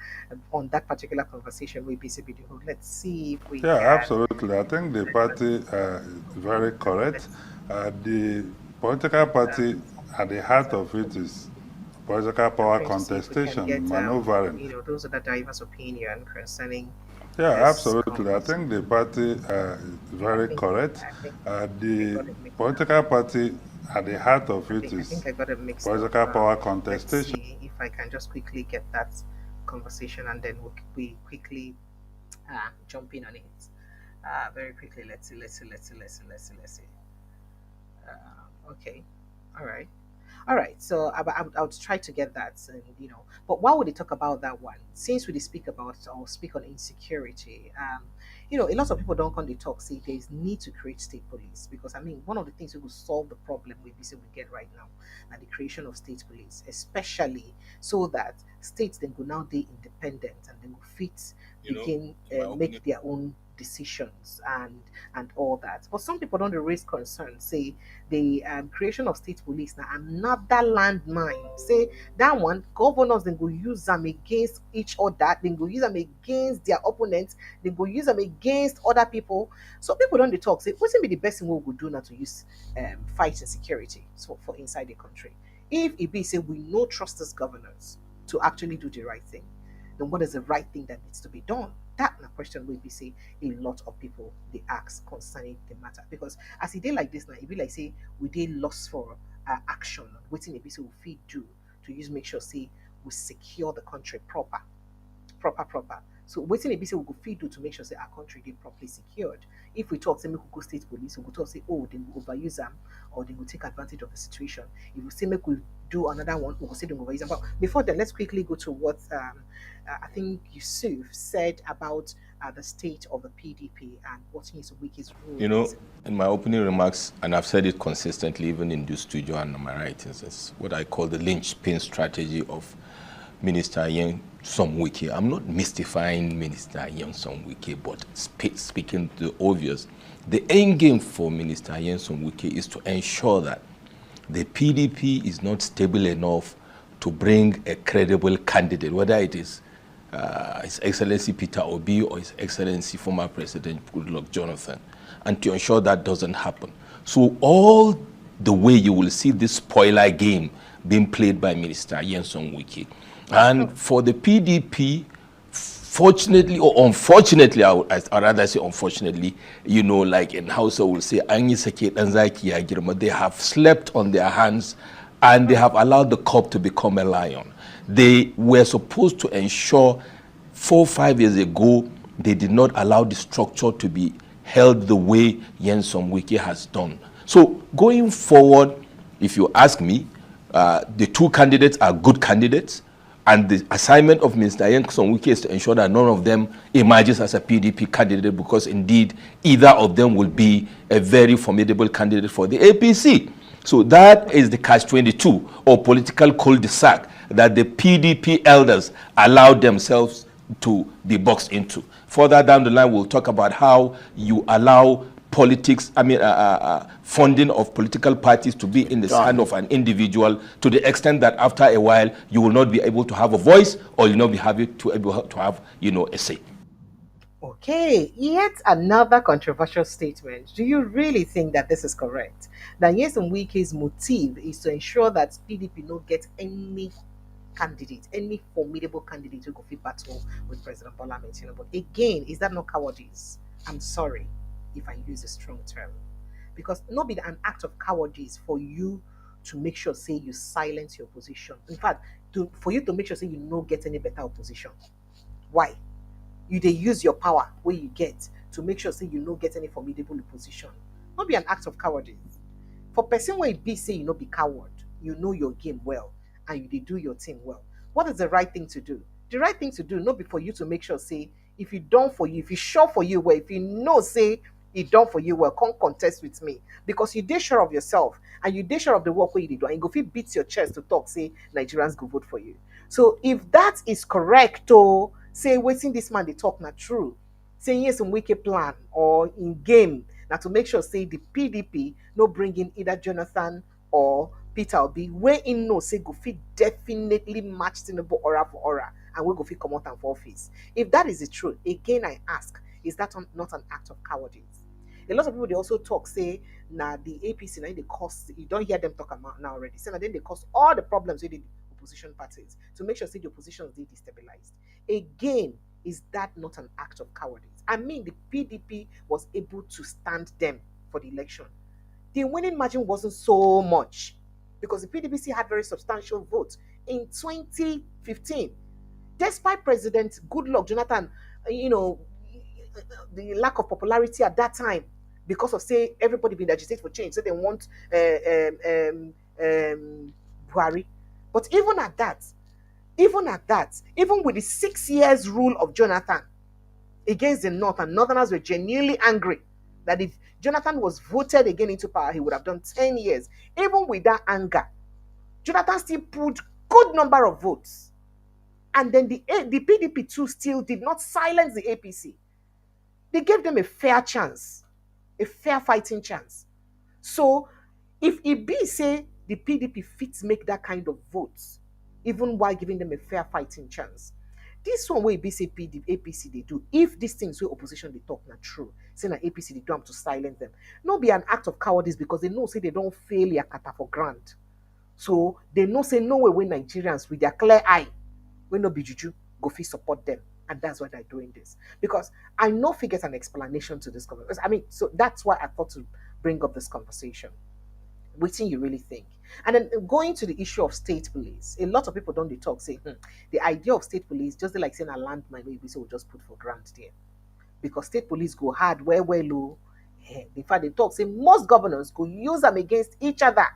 on that particular conversation with BCB. Let's see if we Yeah, can. absolutely. I think the party is very correct. The political party, at the heart of it, is political power Trying to see if we can contestation, get, maneuvering. those are the diverse opinion concerning Yeah, this absolutely. I think the party is very correct. I think The got it mixed political party, at the heart of it, I is think I got it mixed political up. power Let's contestation. see if I can just quickly get that conversation and then we quickly jump in on it. Very quickly. Let's see. Okay. All right. All right, so I would try to get that, and but why would they talk about that one? Since we speak about or speak on insecurity, a lot of people don't come to talk say there is need to create state police because I mean one of the things we will solve the problem we say we get right now, and the creation of state police, especially so that states then go now be independent and they will fit begin make their own decisions and all that. But some people don't raise concerns, say the creation of state police now another landmine. Say that one governors then go use them against each other, then go use them against their opponents, then go use them against other people. So people don't dey talk. Say what's be the best thing we could do now to use fight insecurity so for inside the country. If it be say we no trust as governors to actually do the right thing, then what is the right thing that needs to be done? That na question will be say a lot of people they ask concerning the matter because as a day like this now, it be like say we dey lost for action on wetin e be say we fit do to use make sure say we secure the country proper. So wetin e be say we go fit do to make sure say our country dey properly secured. If we talk say make we go state police, we go talk say oh they go overuse them or they go take advantage of the situation. If we say make we do another one, we go say they go overuse them. But before that, let's quickly go to what I think Yusuf said about the state of the PDP and what his Wike's role You know, is. in my opening remarks, and I've said it consistently, even in this studio and in my writings, it's what I call the linchpin strategy of Minister Yen Som Wike. I'm not mystifying Minister Yen Som Wike, but speaking the obvious. The end game for Minister Yen Som Wike is to ensure that the PDP is not stable enough to bring a credible candidate, whether it is His Excellency Peter Obi or His Excellency former President Goodluck Jonathan, and to ensure that doesn't happen. So all the way you will see this spoiler game being played by Minister Yen Som Wike. And for the PDP, fortunately or unfortunately, I'd rather say unfortunately, like in Hausa will say, they have slept on their hands and they have allowed the cub to become a lion. They were supposed to ensure 4 or 5 years ago, they did not allow the structure to be held the way Yen Som Wike has done. So going forward, if you ask me, the two candidates are good candidates. And the assignment of Mr. Yen Som Wike is to ensure that none of them emerges as a PDP candidate, because indeed either of them will be a very formidable candidate for the APC. So that is the catch-22 or political cul-de-sac that the PDP elders allowed themselves to be boxed into. Further down the line, we'll talk about how you allow politics, funding of political parties to be in the hand of an individual to the extent that after a while you will not be able to have a voice or you'll not be able to have a say. Okay, yet another controversial statement. Do you really think that this is correct? That Nyesom Wike's motive is to ensure that PDP not get any candidate, any formidable candidate who could fit battle with President Bola Ahmed Tinubu. But again, is that not cowardice? I'm sorry if I use a strong term. Because not be an act of cowardice for you to make sure, say, you silence your opposition. In fact, for you to make sure, say, you no get any better opposition. Why? You they use your power where you get to make sure, say, you no get any formidable opposition. Not be an act of cowardice. For person where it be say you no be coward, you know your game well, and you do your thing well. What is the right thing to do? The right thing to do not be for you to make sure, say, if you done for you, if you sure for you well, if you know, say, it done for you well, come contest with me. Because you dey sure of yourself and you dey sure of the work where you do, and you go fit beat your chest to talk, say, Nigerians go vote for you. So if that is correct, or say waiting this man they talk not true, say yes some wicked plan or in game now to make sure, say, the PDP no bring in either Jonathan or Peter Obi, where in no say go fit definitely match Tinubu aura for aura, and we go fit come out and for office. If that is the truth, again I ask, is that not an act of cowardice? A lot of people they also talk, say, now the APC now they cause, you don't hear them talk about now already. Say now then they cause all the problems with the opposition parties to make sure, say, the opposition is destabilized. Again, is that not an act of cowardice? I mean, the PDP was able to stand them for the election. The winning margin wasn't so much because the PDP had very substantial votes in 2015. Despite President Goodluck Jonathan, the lack of popularity at that time, because of, say, everybody being agitated for change, so they want Buhari. But even at that, even with the 6 years rule of Jonathan against the North, and Northerners were genuinely angry that if Jonathan was voted again into power, he would have done 10 years. Even with that anger, Jonathan still pulled good number of votes. And then the PDP too still did not silence the APC. They gave them a fair chance, a fair fighting chance. So if it be say the PDP fits make that kind of votes, even while giving them a fair fighting chance, this one way be say APC they do. If these things where opposition they talk not true, say na APC they do them to silence them, not be an act of cowardice because they know say they don't fail Yakata for grant. So they know say no way when Nigerians with their clear eye, when no be juju, go fit support them. And that's why they're doing this. Because I know if we get an explanation to this conversation. I mean, so that's why I thought to bring up this conversation. What do you really think? And then going to the issue of state police, a lot of people don't talk, say, the idea of state police, just like saying a landmine, maybe so we'll just put for granted there. Because state police go hard, where low. In fact, they talk, say most governors go use them against each other.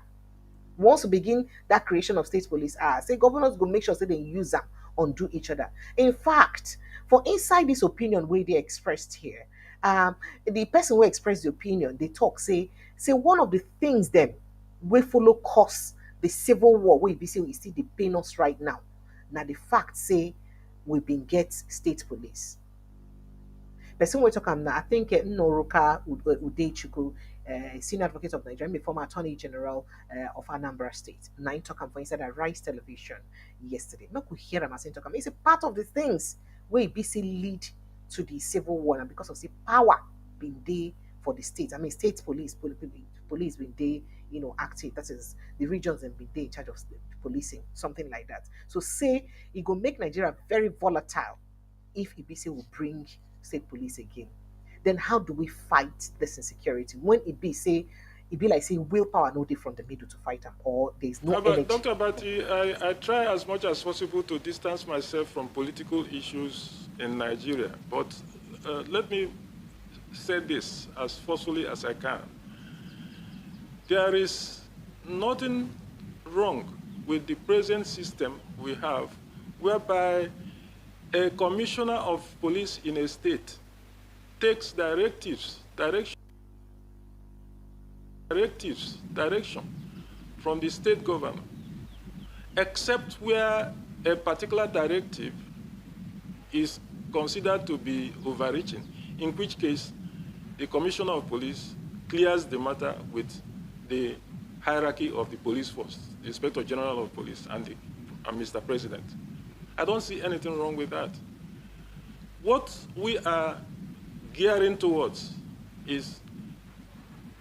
Once we begin that creation of state police, say governors go make sure say they use them undo each other. In fact, for inside this opinion where they expressed here, the person who expressed the opinion, they talk, say one of the things them we follow cause the civil war, we be say we see the pain us right now. Now the fact say we been get state police. Person we talk now, I think Noroka Udechukwu, senior advocate of Nigeria, the former attorney general of Anambra State. Nine talk for inside a Rice television yesterday. Not we hear him as talk. It's a part of the things where BC lead to the civil war, and because of the power being there for the state. I mean, state police being there, active. That is the regions and being there in charge of policing, something like that. So say it go make Nigeria very volatile if EBC will bring state police again. Then how do we fight this insecurity when it be like say willpower no different from the middle to fight them, or there's no energy? Dr. Abati, I try as much as possible to distance myself from political issues in Nigeria, but let me say this as forcefully as I can. There is nothing wrong with the present system we have, whereby a commissioner of police in a state takes direction from the state governor, except where a particular directive is considered to be overreaching, in which case the commissioner of police clears the matter with the hierarchy of the police force, the Inspector General of Police and Mr. President. I don't see anything wrong with that. What we are gearing towards is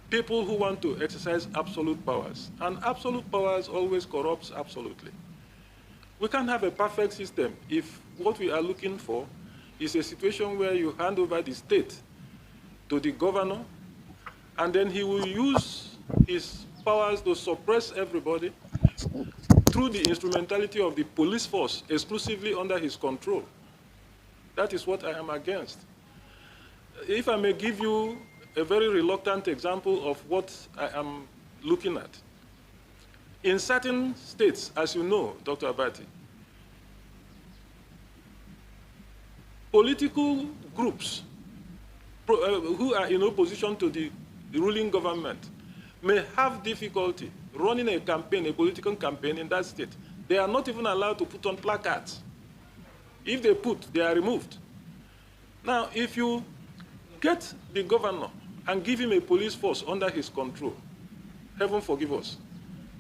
people who want to exercise absolute powers, and absolute powers always corrupts absolutely. We can't have a perfect system if what we are looking for is a situation where you hand over the state to the governor, and then he will use his powers to suppress everybody through the instrumentality of the police force exclusively under his control. That is what I am against. If I may give you a very reluctant example of what I am looking at. In certain states, as you know, Dr. Abati, political groups who are in opposition to the ruling government may have difficulty running a campaign, a political campaign in that state. They are not even allowed to put on placards. If they put, they are removed. Now, if you get the governor and give him a police force under his control, heaven forgive us,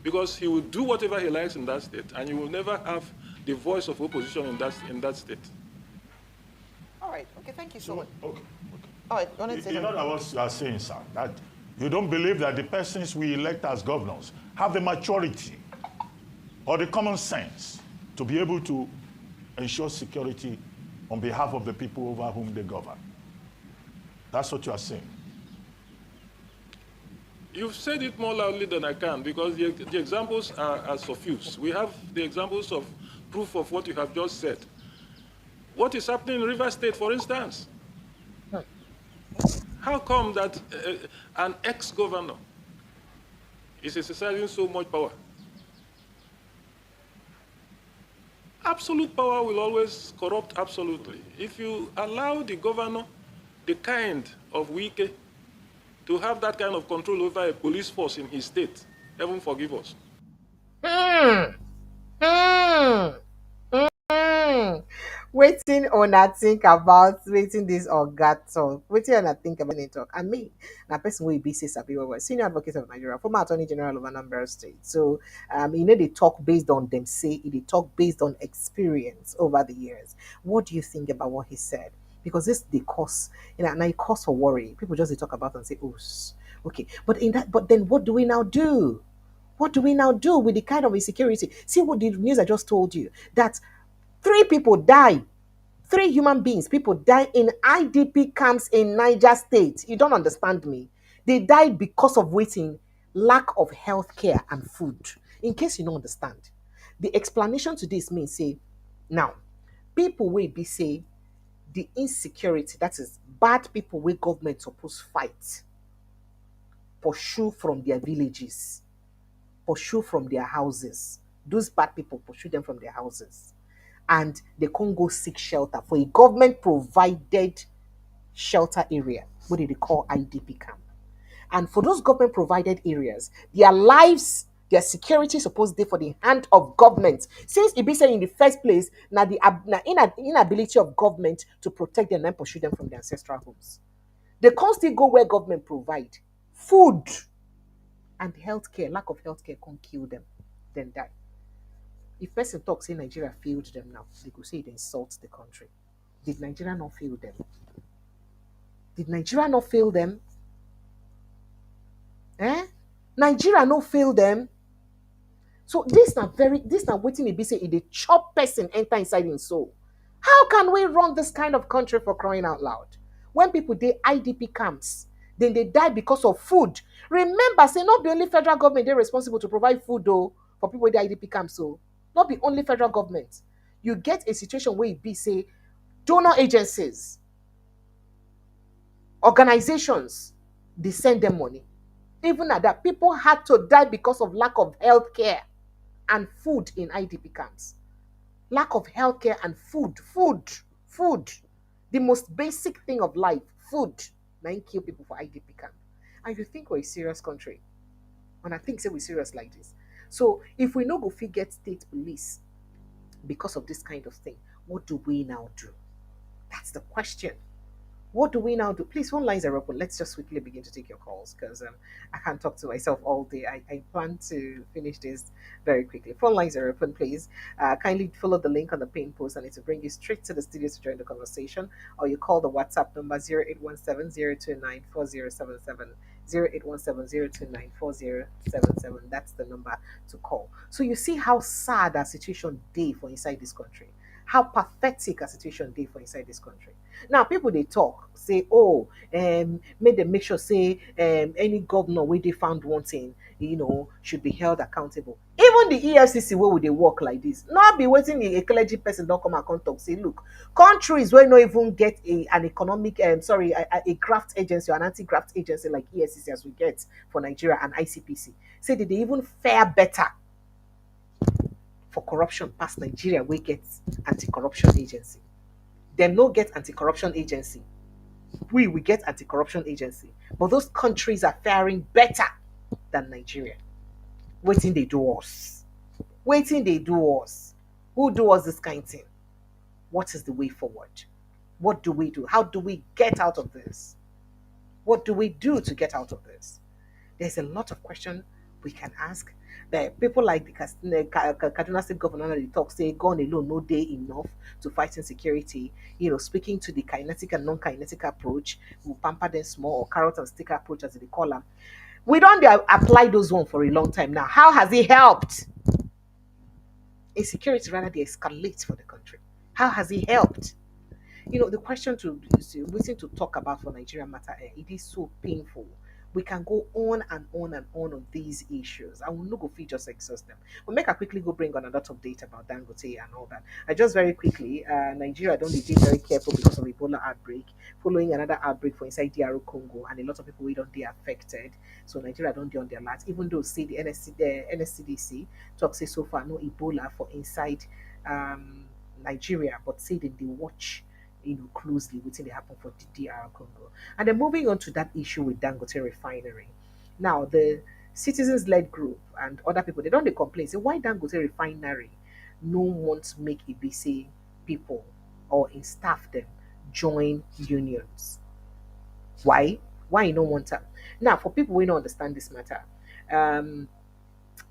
because he will do whatever he likes in that state, and you will never have the voice of opposition in that state. All right. Okay. Thank you so much. Okay. All right. In other words, you are saying, sir, that you don't believe that the persons we elect as governors have the maturity or the common sense to be able to ensure security on behalf of the people over whom they govern. That's what you are saying. You've said it more loudly than I can, because the examples are suffuse. We have the examples of proof of what you have just said. What is happening in Rivers State, for instance? How come that an ex-governor is exercising so much power? absolute power will always corrupt absolutely. If you allow the governor, the kind of Wike, to have that kind of control over a police force in his state, heaven forgive us. Hmm. Hmm. Waiting on I think about waiting this oga talk. Waiting on I think about it talk. And me, na person will be say Sabi Wawa, senior advocate of Nigeria, former attorney general of Anambra State. So they talk based on them say they talk based on experience over the years. What do you think about what he said? Because this the cause, and it cause for worry. People just they talk about and say, oh, okay. But then what do we now do? What do we now do with the kind of insecurity? See what the news I just told you that 3 people die. 3 human beings, people die in IDP camps in Niger State. You don't understand me. They died because of waiting, lack of health care and food. In case you don't understand, the explanation to this means say, now, people will be say the insecurity, that is bad people where government suppose fight, pursue from their villages, pursue from their houses. Those bad people pursue them from their houses. And they can't go seek shelter for a government provided shelter area, what do they call IDP camp. And for those government provided areas, their lives, their security is supposed to be for the hand of government. Since it be saying in the first place, now the inability of government to protect them and pursue them from their ancestral homes. They can't still go where government provide food and healthcare. Lack of healthcare can kill them, then die. If person talks say Nigeria failed them now, they go say it insults the country. Did Nigeria not fail them? Did Nigeria not fail them? Nigeria not fail them. So this not waiting it be say if the chop person enter inside in soul. How can we run this kind of country for crying out loud? When people they IDP camps, then they die because of food. Remember, say not the only federal government they're responsible to provide food though for people in the IDP camps. So not the only federal government. You get a situation where it be say donor agencies, organizations, they send them money. Even at that, people had to die because of lack of health care and food in IDP camps. Lack of health care and food. The most basic thing of life, food. Now kill people for IDP camp. And you think we're a serious country. And I think say we're serious like this. So if we no go get state police because of this kind of thing, what do we now do? That's the question. What do we now do? Please, phone lines are open. Let's just quickly begin to take your calls because I can't talk to myself all day. I plan to finish this very quickly. Phone lines are open, please. Kindly follow the link on the pin post and it will bring you straight to the studio to join the conversation. Or you call the WhatsApp number 0817-029-4077. 0817-029-4077. That's the number to call. So you see how sad our situation day for inside this country. How pathetic a situation day for inside this country. Now, people they talk, say, oh, make them make sure, say, any governor where they found wanting, should be held accountable. Even the EFCC, where would they work like this? Not be waiting a clergy person don't come and talk. Say, look, countries where not even get an economic, a graft agency or an anti-graft agency like EFCC as we get for Nigeria and ICPC, say that they even fare better for corruption past Nigeria, we get anti-corruption agency. Them no get anti-corruption agency. We get anti-corruption agency. But those countries are faring better than Nigeria. Waiting they do us. Waiting they do us. Who do us this kind of thing? What is the way forward? What do we do? How do we get out of this? What do we do to get out of this? There's a lot of questions we can ask. That people like the Kaduna State Governor they talk say gone alone no day enough to fight insecurity. Speaking to the kinetic and non-kinetic approach, we pamper them small or carrot and stick approach as they call them. We don't apply those one for a long time now. How has it helped? Insecurity rather they escalate for the country. How has it helped? The question to listen to talk about for Nigeria matter, it is so painful. We can go on and on and on these issues. I will not go feed just exhaust them. We'll make a quickly go bring on a lot of data about Dangote and all that. Just very quickly, Nigeria don't be very careful because of Ebola outbreak, following another outbreak for inside DR Congo, and a lot of people we don't be affected. So Nigeria don't be on their last, even though say the NSCDC talk say so far no Ebola for inside Nigeria, but say that they watch closely what's they happen for the DR Congo. And then moving on to that issue with Dangote refinery. Now the citizens-led group and other people they don't they complain say why Dangote refinery no want to make EBC people or in staff them join unions. Why? Why you don't want that? Now for people who don't understand this matter, um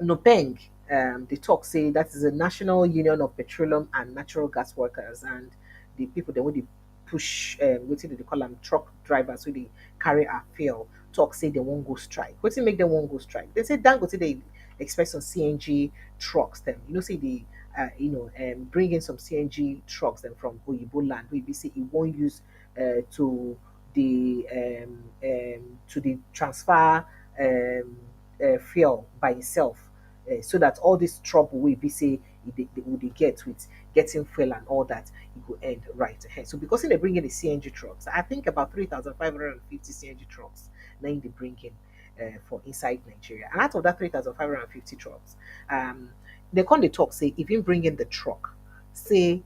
Nopeng, the talk say that is a national union of petroleum and natural gas workers and the people that when they push what they call them truck drivers who they carry a fuel talk say they won't go strike. What make them won't go strike? They say Dangote they expect some CNG trucks them. Say they bring in some CNG trucks them from Oyibo land. We say it won't use to the transfer fuel by itself so that all this trouble we be say they get with getting fuel and all that it will end right ahead. So because they bring in the CNG trucks, I think about 3,550 CNG trucks now they bring in for inside Nigeria. And out of that 3,550 trucks, they come the talk say if you bring in the truck, say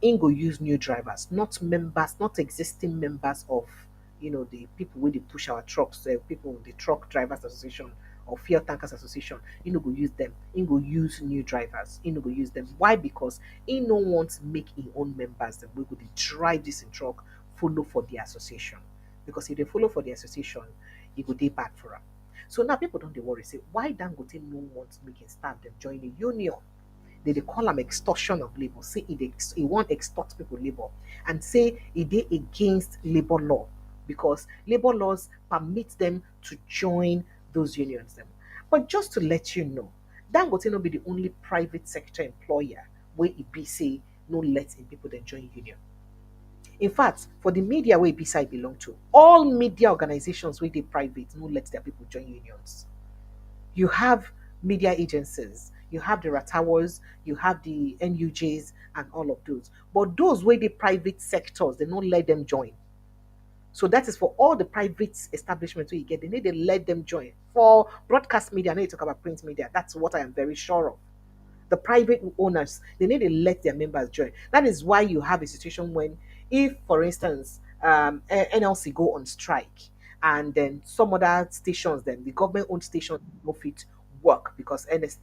im go use new drivers, not members, not existing members of the people wey dey push our trucks, people the truck drivers association or fuel tankers association. Im no go use them. Im go use new drivers. Im no go use them. Why? Because im no want make im own members dem wey go dey drive this in truck follow for the association. Because if they follow for the association, e go dey bad for am. So now people don dey worry say why Dangote no want make im staff dem join the union. They call am extortion of labor. Say he want extort people labor and say e dey against labor law because labor laws permit them to join those unions them. But just to let you know, Dangote no be the only private sector employer where e be say no let in people then join union. In fact, for the media where BSI belong to, all media organizations where they private no let their people join unions. You have media agencies, you have the Ratawas, you have the NUJs and all of those. But those where the private sectors, they don't let them join. So that is for all the private establishments where you get, they need to let them join. For broadcast media, I know you talk about print media, that's what I am very sure of. The private owners, they need to let their members join. That is why you have a situation when, if, for instance, NLC go on strike, and then some other stations, then the government-owned stations no fit work because NLC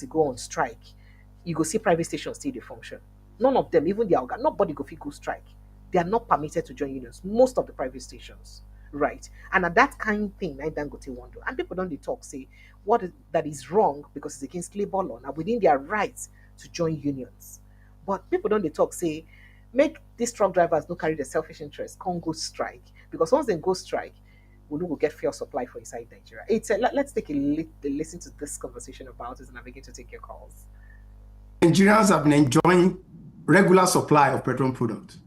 go on strike, you go see private stations still dey function. None of them, even the organ, nobody go fit go strike. They are not permitted to join unions. Most of the private stations, right? And at that kind of thing, I Dangote want to. And people don't they talk say that is wrong because it's against labor law. Now within their rights to join unions, but people don't they talk say make these truck drivers not carry their selfish interest, can't go strike because once they go strike, we will get fuel supply for inside Nigeria. Let's take a listen to this conversation about it, and I begin to take your calls. Nigerians have been enjoying regular supply of petroleum products.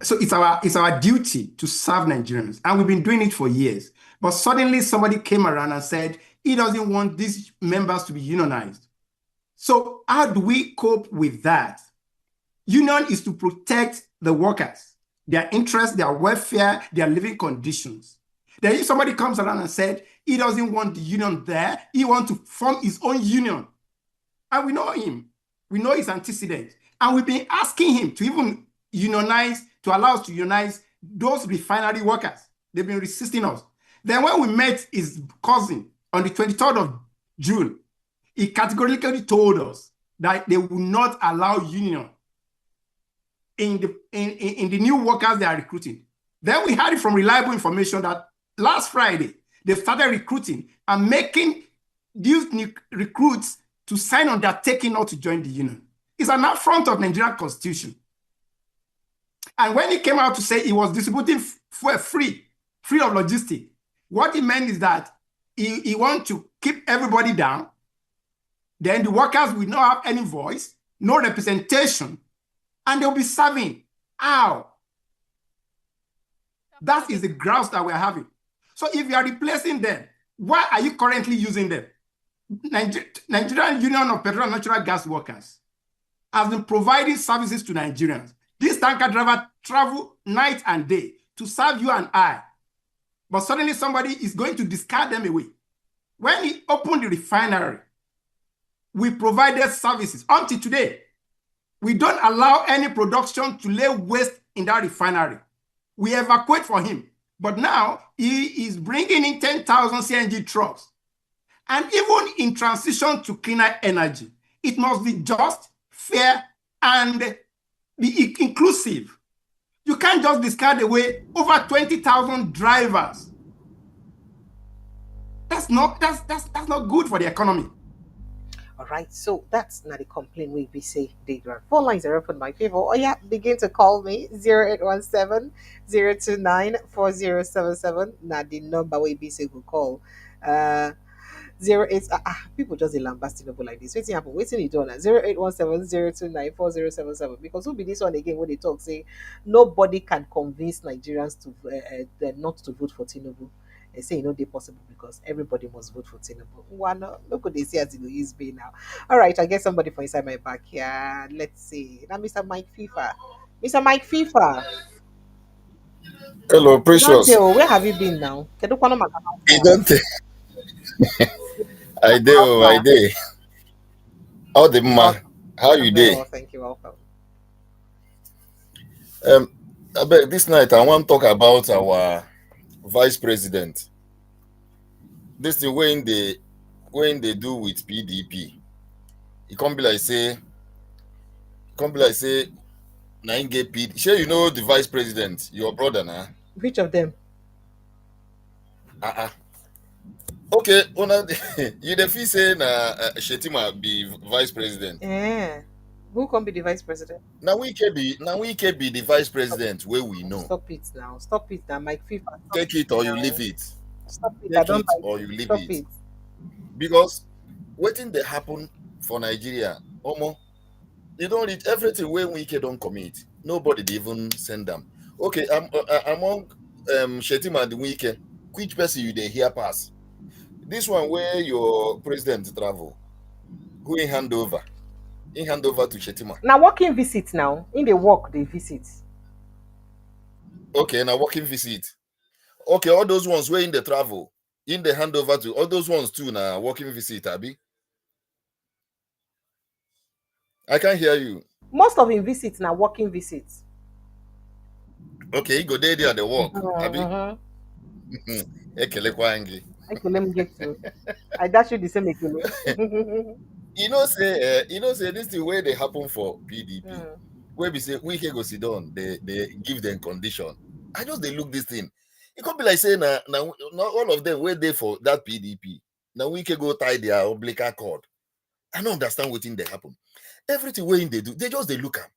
So it's our duty to serve Nigerians, and we've been doing it for years. But suddenly somebody came around and said he doesn't want these members to be unionized. So how do we cope with that? Union is to protect the workers, their interests, their welfare, their living conditions. Then if somebody comes around and said he doesn't want the union there, he wants to form his own union. And we know him. We know his antecedents. And we've been asking him to even unionize, to allow us to unionize those refinery workers. They've been resisting us. Then when we met his cousin on the 23rd of June, he categorically told us that they will not allow union in the new workers they are recruiting. Then we had it from reliable information that last Friday, they started recruiting and making these new recruits to sign on their taking not to join the union. It's an affront of Nigerian constitution. And when he came out to say he was distributing fuel free of logistics, what he meant is that he wants to keep everybody down. Then the workers will not have any voice, no representation, and they'll be serving. How? That is the grouse that we're having. So if you are replacing them, why are you currently using them? Nigerian Union of Petroleum and Natural Gas Workers has been providing services to Nigerians. This tanker driver travel night and day to serve you and I. But suddenly somebody is going to discard them away. When he opened the refinery, We provided services. Until today, we don't allow any production to lay waste in that refinery. We evacuate for him. But now he is bringing in 10,000 CNG trucks. And even in transition to cleaner energy, it must be just, fair, and be inclusive. You can't just discard away over 20,000 drivers. That's not good for the economy. All right, so that's not a complaint we be say they run. Phone lines are open, my people. Oh yeah, begin to call me 0817 029 4077. Now the number we be say go call. 08 people just dey lambasting up like this. Waiting happen, waiting you do now. 0817 029 4077. Because who be this one again when they talk say nobody can convince Nigerians to not to vote for Tinubu. They say they possible because everybody must vote for Tinubu. One, look what they say as it use me now. All right, I get somebody from inside my backyard. Let's see. Now, Mr. Mike FIFA. Mr. Mike FIFA. Hello, You don't Precious. tell. Where have you been now? Kedu kwano maka You how don't I do, I far? do. How the ma? Oh, How you I'm very day? well, thank you. Welcome. I beg this night I want to talk about our vice president. This thing when they do with PDP. It can't be like say, now you get PD. Sure, you know the vice president, your brother now. Which of them? Okay, you the feel say Shetima be vice president. Eh. Who can be the vice president? Now we can be the vice president where we know. Stop it now. Stop it now, Mike FIFA. Stop Take it or you now. leave it. Stop it. I Take don't it like or it. you leave Stop it. it. Because waiting they happen for Nigeria, they don't read everything where Wike don't commit. Nobody they even send them. Okay, among Shetima and Wike, which person you they hear pass? This one where your president travel, who in hand over? In hand over to Shetima. Now walking visit now. In the walk they visit. Okay, now walking visit. Okay, all those ones where in the travel, in the handover to all those ones too now walking visit, Abby. I can't hear you. Most of him visits now walking visits. Okay, go there at the walk, Abby. Mm-hmm. Ekele kwa angi. Okay, let me get to. I dash you the same Ekele. Say this the way they happen for PDP. Where we say we can go sit down, they give them condition. I just they look this thing. It could be like saying now all of them where they for that PDP. Now we can go tie their umbilical cord. I don't understand what thing they happen. Everything way they do, they look at.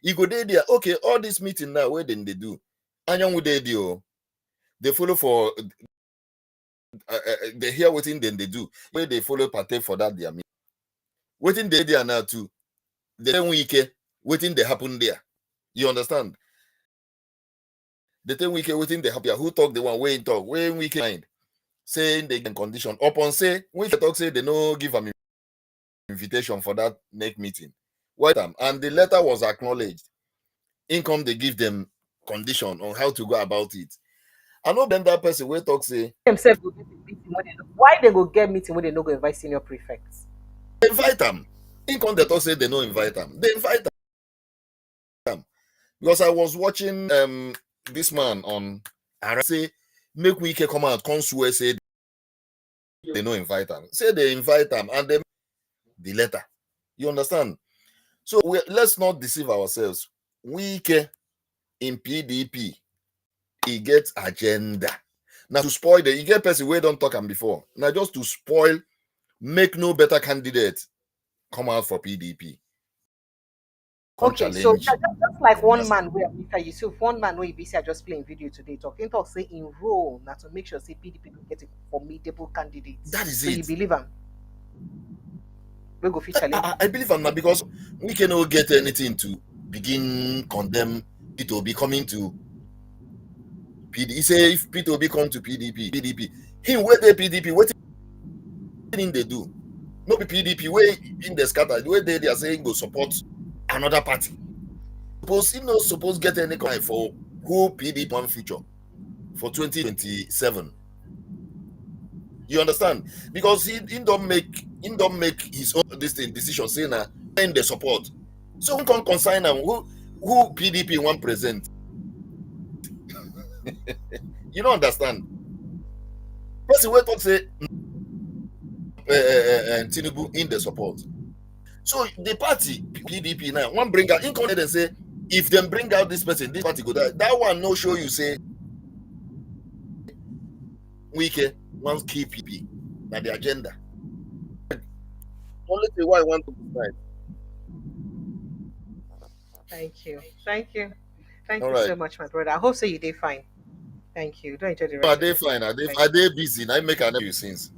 You go there, okay, all this meeting now, where then they do? Anyone with they follow for they hear what thing then they do. Where they follow partake for that their meeting. Waiting they there now too. The same week, waiting they happen there. You understand? The same week waiting they happen. Who talk the one way in talk? When we mind saying they can condition. Upon say when they talk say they no give them invitation for that next meeting. Wait and the letter was acknowledged. Income they give them condition on how to go about it. I know then that person will talk say Themselves go get meeting when why they go get meeting when they no go invite senior prefects? invite them. Income they talk say they no invite them. They invite them. Because I was watching this man on I say make we can come out, come swear say they no invite them. Say they invite them and then the letter. You understand? So let's not deceive ourselves. Wike in PDP, he gets agenda. Now to spoil you get person where don't talk him before. Now just to spoil, make no better candidate come out for PDP. Okay, so just like one man where Mr. Yusuf, one man where you see just playing video today talking talk say enroll now to make sure say PDP will get a formidable candidate. That is so it. You believe him? We go fit challenge. I believe him now because we cannot get anything to begin condemn Peter Obi coming to PDP. He say if Peter Obi come to PDP, him where they PDP, what thing they do? No be PDP where in the scatter, where they are saying go support another party. Suppose he not supposed get any kind for who PDP one future for 2027. You understand? Because he don't make his own decision saying in the support. So who can consign him? Who PDP want present? You don't understand. Person wait talk say Tinubu in the support. So the party PDP now one bring out in and say if them bring out this person, this party go die. That one no show you say Wike wants keep PP by the agenda. Only say why I want to decide. Thank you. Thank you. Thank All you right. so much, my brother. I hope so you did fine. Thank you. Do enjoy the Are rest of they your day. fine? Thank Are they busy? I make an you since.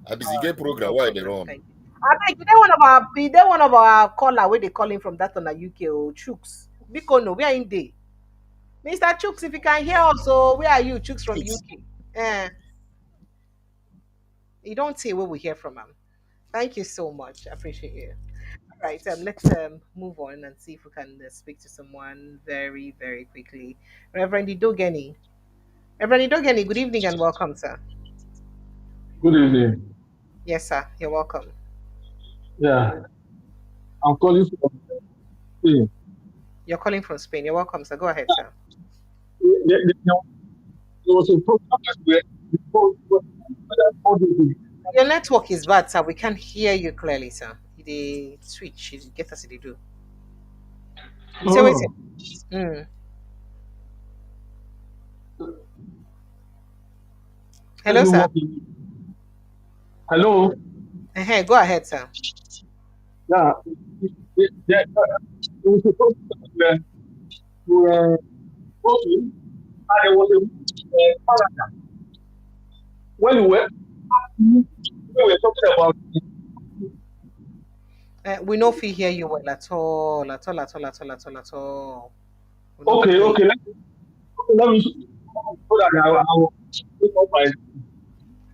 I busy get program. No Why they problem. run? Thank you. I think you one of our caller where they calling from that on the UK or Chooks. Because no, we are in day. Mr. Chooks, if you can hear us, so where are you, Chooks from Shoots. UK? Eh, you don't say where we hear from him. Thank you so much. I appreciate you. All right, let's move on and see if we can speak to someone very, very quickly. Reverend Idogeni. Reverend Idogeni, good evening and welcome, sir. Good evening. Yes, sir. You're welcome. Yeah, I'm calling from Spain. You're calling from Spain. You're welcome, sir. Go ahead, sir. There was a program that we before Your network is bad, sir. We can't hear you clearly, sir. The switch, you get us they do. You say wait. Oh, Mm. Hello, sir. everyone. Hello. Go ahead, sir. Yeah, there was a program that we were talking, and there was a paragraph. When we were talking about We no fee hear you well at all, at all, at all, at all, at all, at all. We no fee okay, hear you. okay, let me so that I will take up my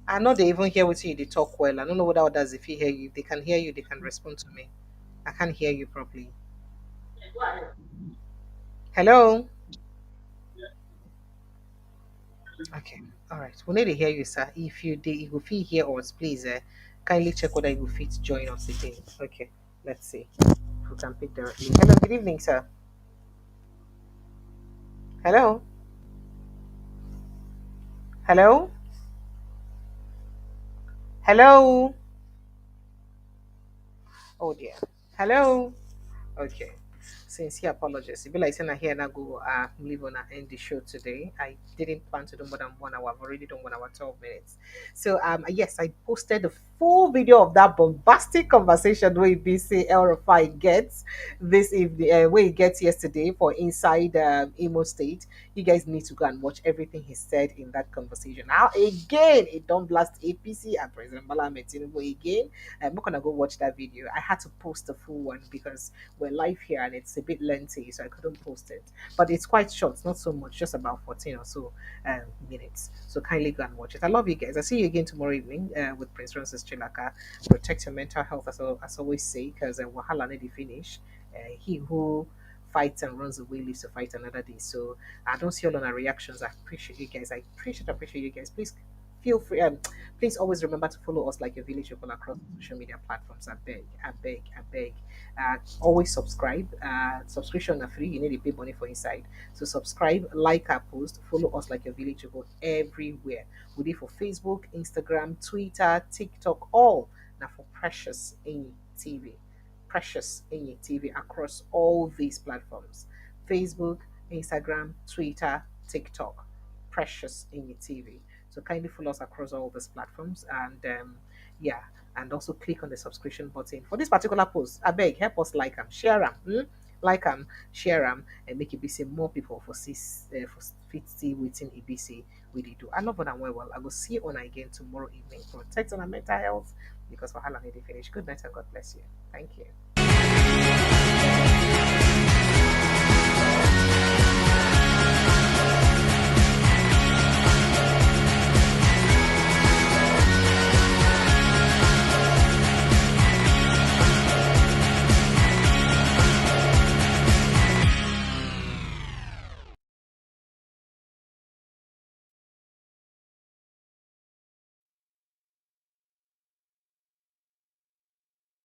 I know they even hear what you they talk well. I don't know what others if you hear you. If they can hear you, they can respond to me. I can't hear you properly. Hello? Okay. All right. We need to hear you, sir. If you will feel hear us, please kindly check whether you will fit join us again. Okay. Let's see if we can pick directly. Hello, good evening, sir. Hello? Hello? Hello? Oh dear. Hello? Okay. Sincere apologies. It be like saying I here now go leave on and end the show today. I didn't plan to do more than 1 hour. I've already done 1 hour 12 minutes. So yes, I posted the full video of that bombastic conversation where BC El-Rufai gets this evening, where he gets yesterday for Inside Imo State. You guys need to go and watch everything he said in that conversation. Now again, it don't blast APC and President Bala Tinubu again. I'm not gonna go watch that video. I had to post the full one because we're live here and it's a bit lengthy, so I couldn't post it. But it's quite short, not so much, just about 14 or so minutes. So kindly go and watch it. I love you guys. I'll see you again tomorrow evening with Prince Francis Chilaka. Protect your mental health, as I always say, because Wahala need to finish. He who fights and runs away lives to fight another day. So I don't see all on our reactions. I appreciate you guys. I appreciate you guys. Please feel free. Please always remember to follow us like your village people across social media platforms. I beg, I beg, I beg. Always subscribe. Subscription are free. You need to pay money for inside. So subscribe, like our post, follow us like your village people everywhere. We do for Facebook, Instagram, Twitter, TikTok, all now for Precious in TV. Precious in TV across all these platforms: Facebook, Instagram, Twitter, TikTok. Precious in TV. So kindly follow us across all these platforms and yeah, and also click on the subscription button for this particular post. I beg, help us like them, share them, like them, share them, and make it be say more people for fit see waiting EBC we dey do. I love when I'm well. I will see you on again tomorrow evening. Protect on our mental health because for how long need to finish. Good night and God bless you. Thank you.